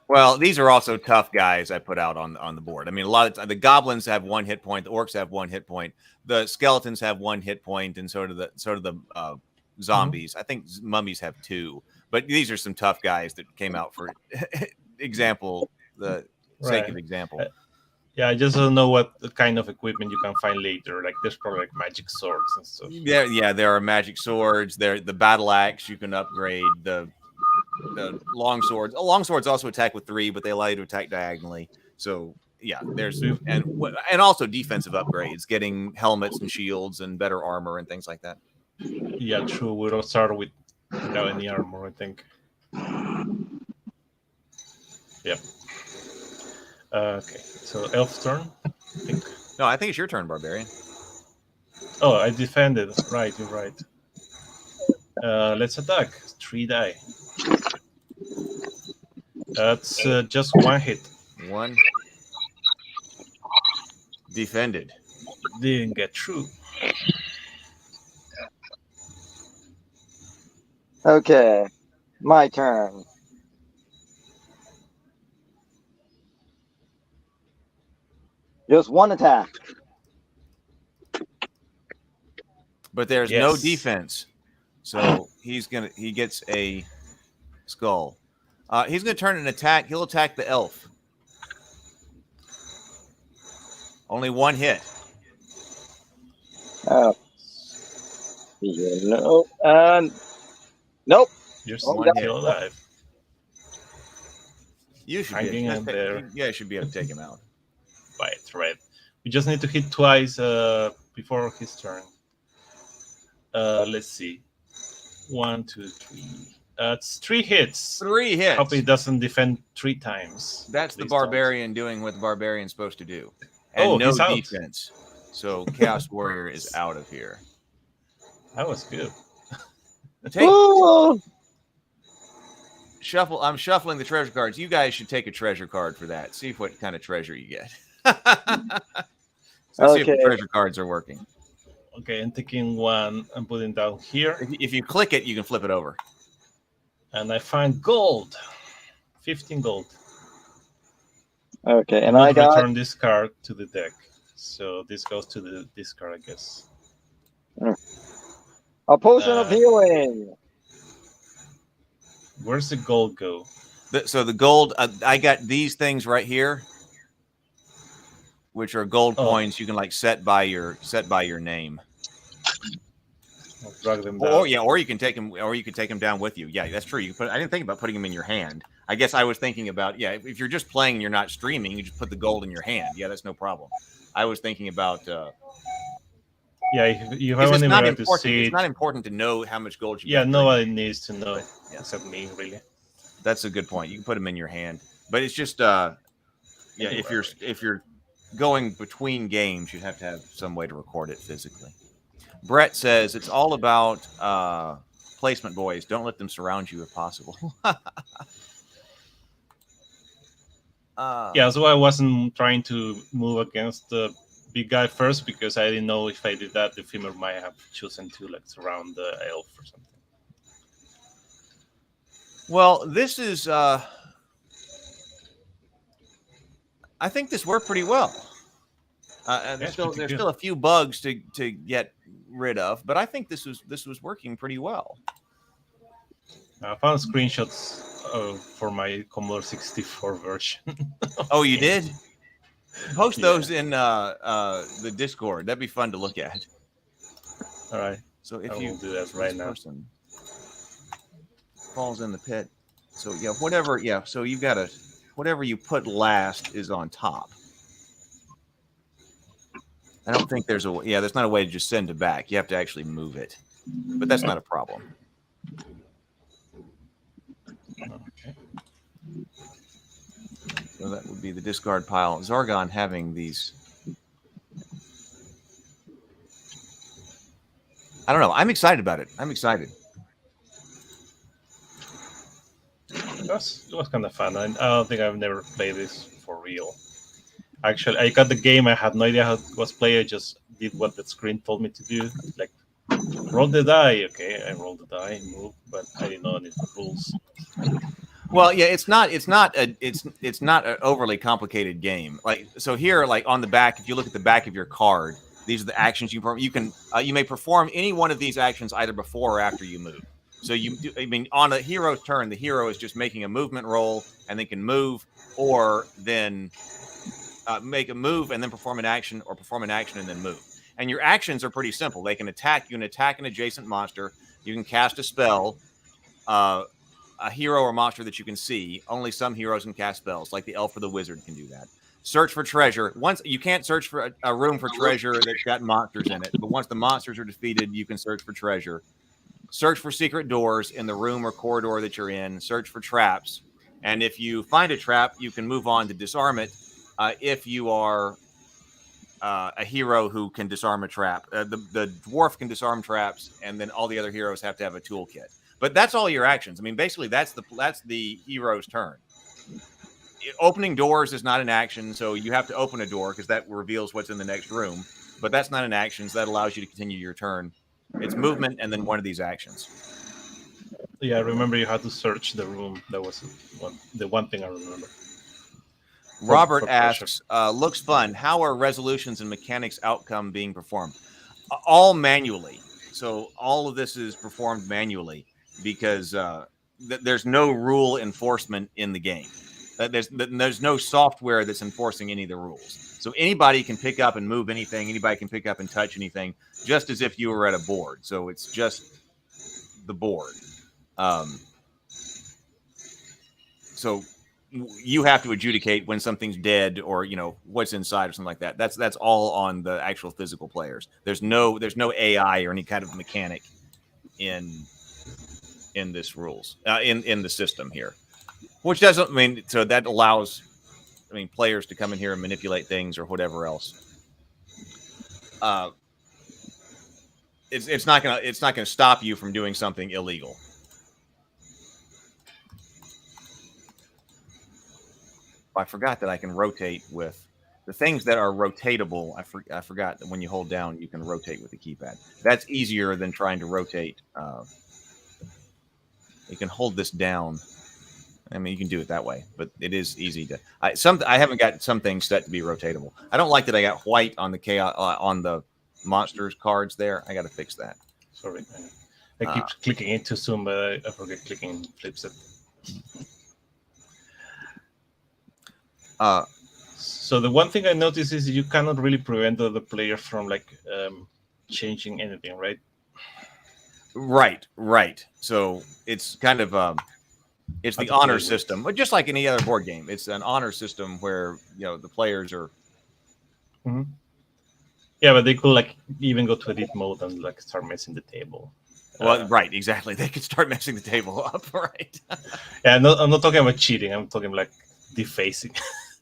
[SPEAKER 1] Well, these are also tough guys I put out on the board. I mean, a lot of the goblins have 1 hit point, the orcs have 1 hit point, the skeletons have 1 hit point, and sort of the zombies. I think mummies have 2. But these are some tough guys that came out for example, the sake of example.
[SPEAKER 11] Yeah, I just don't know what kind of equipment you can find later. Like there's probably like magic swords and stuff.
[SPEAKER 1] There are magic swords. There, the battle axe you can upgrade. The long swords. Long swords also attack with 3, but they allow you to attack diagonally. So yeah, there's and also defensive upgrades, getting helmets and shields and better armor and things like that.
[SPEAKER 11] Yeah, true. We don't start with without any armor, I think. Yep. Okay, so elf turn, I think.
[SPEAKER 1] No, I think it's your turn, barbarian.
[SPEAKER 11] Oh, I defended. Right, you're right. Let's attack. 3 die. That's just 1 hit.
[SPEAKER 1] 1 defended.
[SPEAKER 11] Didn't get through.
[SPEAKER 12] Okay, my turn. Just 1 attack.
[SPEAKER 1] But there's no defense. So he gets a skull. He's going to turn an attack. He'll attack the elf. Only 1 hit.
[SPEAKER 12] Nope.
[SPEAKER 11] You're still alive.
[SPEAKER 1] You should
[SPEAKER 11] hanging in there.
[SPEAKER 1] Yeah, you should be able to take him out.
[SPEAKER 11] Right. We just need to hit twice before his turn. Let's see. 1, 2, 3. It's 3 hits.
[SPEAKER 1] 3 hits.
[SPEAKER 11] Hope he doesn't defend 3 times.
[SPEAKER 1] That's the barbarian doing what the barbarian's supposed to do. And no defense. So Chaos Warrior is out of here.
[SPEAKER 11] That was good.
[SPEAKER 1] Shuffle. I'm shuffling the treasure cards. You guys should take a treasure card for that. See what kind of treasure you get. See if the treasure cards are working.
[SPEAKER 11] Okay, I'm taking 1 and putting down here.
[SPEAKER 1] If you click it, you can flip it over.
[SPEAKER 11] And I find gold. 15 gold.
[SPEAKER 12] Okay, and I got
[SPEAKER 11] return this card to the deck. So this goes to the discard, I guess.
[SPEAKER 12] a potion of healing.
[SPEAKER 11] Where's the gold go?
[SPEAKER 1] So the gold, I got these things right here, which are gold coins. You can like set by your name.
[SPEAKER 11] I'll drag them down.
[SPEAKER 1] Or you can take them down with you. Yeah, that's true. You can I didn't think about putting them in your hand. I guess I was thinking about if you're just playing and you're not streaming, you just put the gold in your hand. Yeah, that's no problem. I was thinking about.
[SPEAKER 11] You have anywhere to see.
[SPEAKER 1] It's not important to know how much gold you.
[SPEAKER 11] Yeah, nobody needs to know it except me, really.
[SPEAKER 1] That's a good point. You can put them in your hand, but it's just if you're going between games, you have to have some way to record it physically. Brett says it's all about placement, boys. Don't let them surround you if possible.
[SPEAKER 11] So I wasn't trying to move against the big guy first because I didn't know if I did that, the femur might have chosen to like surround the elf or something.
[SPEAKER 1] Well, this is. I think this worked pretty well. There's still a few bugs to get rid of, but I think this was working pretty well.
[SPEAKER 11] I found screenshots for my Commodore 64 version.
[SPEAKER 1] Oh, you did? Post those in the Discord. That'd be fun to look at.
[SPEAKER 11] All right.
[SPEAKER 1] So if
[SPEAKER 11] you do that right now,
[SPEAKER 1] falls in the pit. So whatever. Yeah. So you've got whatever you put last is on top. I don't think there's there's not a way to just send it back. You have to actually move it, but that's not a problem.
[SPEAKER 11] Okay.
[SPEAKER 1] So that would be the discard pile. Zargon having these. I don't know. I'm excited about it. I'm excited.
[SPEAKER 11] It was kind of fun. I don't think I've never played this for real. Actually, I got the game. I had no idea how it was played. I just did what the screen told me to do. Like, roll the die. Okay, I rolled the die, move, but I didn't know any rules.
[SPEAKER 1] Well, yeah, it's not an overly complicated game. Like, so here, like on the back, if you look at the back of your card, these are the actions you perform. You may perform any one of these actions either before or after you move. So on a hero's turn, the hero is just making a movement roll and they can move, or then make a move and then perform an action, or perform an action and then move. And your actions are pretty simple. They can attack. You can attack an adjacent monster. You can cast a spell. A hero or monster that you can see. Only some heroes can cast spells, like the elf or the wizard can do that. Search for treasure. Once you can't search for a room for treasure that's got monsters in it, but once the monsters are defeated, you can search for treasure. Search for secret doors in the room or corridor that you're in. Search for traps, and if you find a trap, you can move on to disarm it. If you are a hero who can disarm a trap, the dwarf can disarm traps, and then all the other heroes have to have a toolkit. But that's all your actions. I mean, basically, that's the hero's turn. Opening doors is not an action, so you have to open a door because that reveals what's in the next room. But that's not an action, so that allows you to continue your turn. It's movement and then one of these actions.
[SPEAKER 11] Yeah, I remember you had to search the room. That was the one thing I remember.
[SPEAKER 1] Robert asks, looks fun. How are resolutions and mechanics outcome being performed? All manually. So all of this is performed manually because there's no rule enforcement in the game. There's no software that's enforcing any of the rules. So anybody can pick up and move anything. Anybody can pick up and touch anything, just as if you were at a board. So it's just the board. So you have to adjudicate when something's dead or what's inside or something like that. That's all on the actual physical players. There's no AI or any kind of mechanic in this rules in the system here, which doesn't mean so that allows players to come in here and manipulate things or whatever else. It's not gonna stop you from doing something illegal. I forgot that I can rotate with the things that are rotatable. I forgot that when you hold down, you can rotate with the keypad. That's easier than trying to rotate. You can hold this down. I mean, you can do it that way, but it is easy to. I haven't got some things set to be rotatable. I don't like that I got white on the chaos on the monsters cards there. I got to fix that.
[SPEAKER 11] Sorry, I keep clicking it too soon, but I forget clicking flips it. So the one thing I noticed is you cannot really prevent the player from changing anything, right?
[SPEAKER 1] Right. So it's kind of it's the honor system, but just like any other board game, it's an honor system where the players are.
[SPEAKER 11] Mm-hmm. Yeah, but they could even go to edit mode and start messing the table.
[SPEAKER 1] Well, right, exactly. They could start messing the table up, right?
[SPEAKER 11] Yeah, I'm not talking about cheating. I'm talking defacing.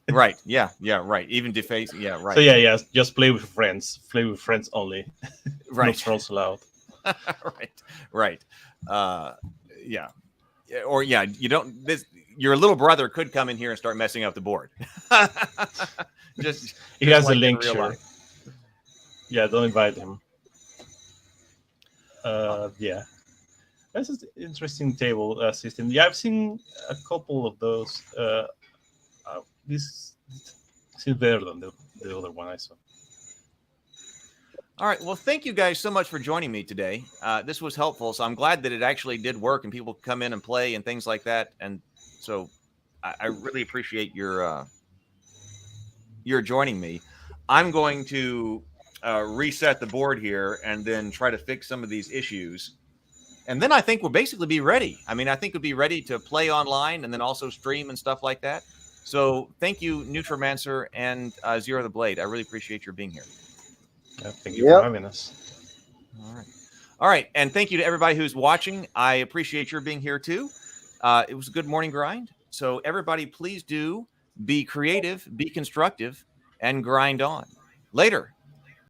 [SPEAKER 1] Right. Yeah. Right. Even defacing. Yeah. Right.
[SPEAKER 11] So yeah. Just play with friends. Play with friends only.
[SPEAKER 1] Right.
[SPEAKER 11] No trolls allowed.
[SPEAKER 1] Right. Yeah. Or you don't. Your little brother could come in here and start messing up the board.
[SPEAKER 11] He has a link. Sure. Yeah. Don't invite him. Yeah. That's an interesting table system. Yeah, I've seen a couple of those. This seems better than the other one I saw.
[SPEAKER 1] All right. Well, thank you guys so much for joining me today. This was helpful. So I'm glad that it actually did work and people come in and play and things like that. And so I really appreciate your joining me. I'm going to reset the board here and then try to fix some of these issues. And then I think we'll basically be ready. I think we'll be ready to play online and then also stream and stuff like that. So thank you, Nutrimancer and Zero the Blade. I really appreciate your being here.
[SPEAKER 11] Yeah, thank you for having us.
[SPEAKER 1] All right. And thank you to everybody who's watching. I appreciate your being here too. It was a good morning grind. So everybody, please do be creative, be constructive, and grind on. Later.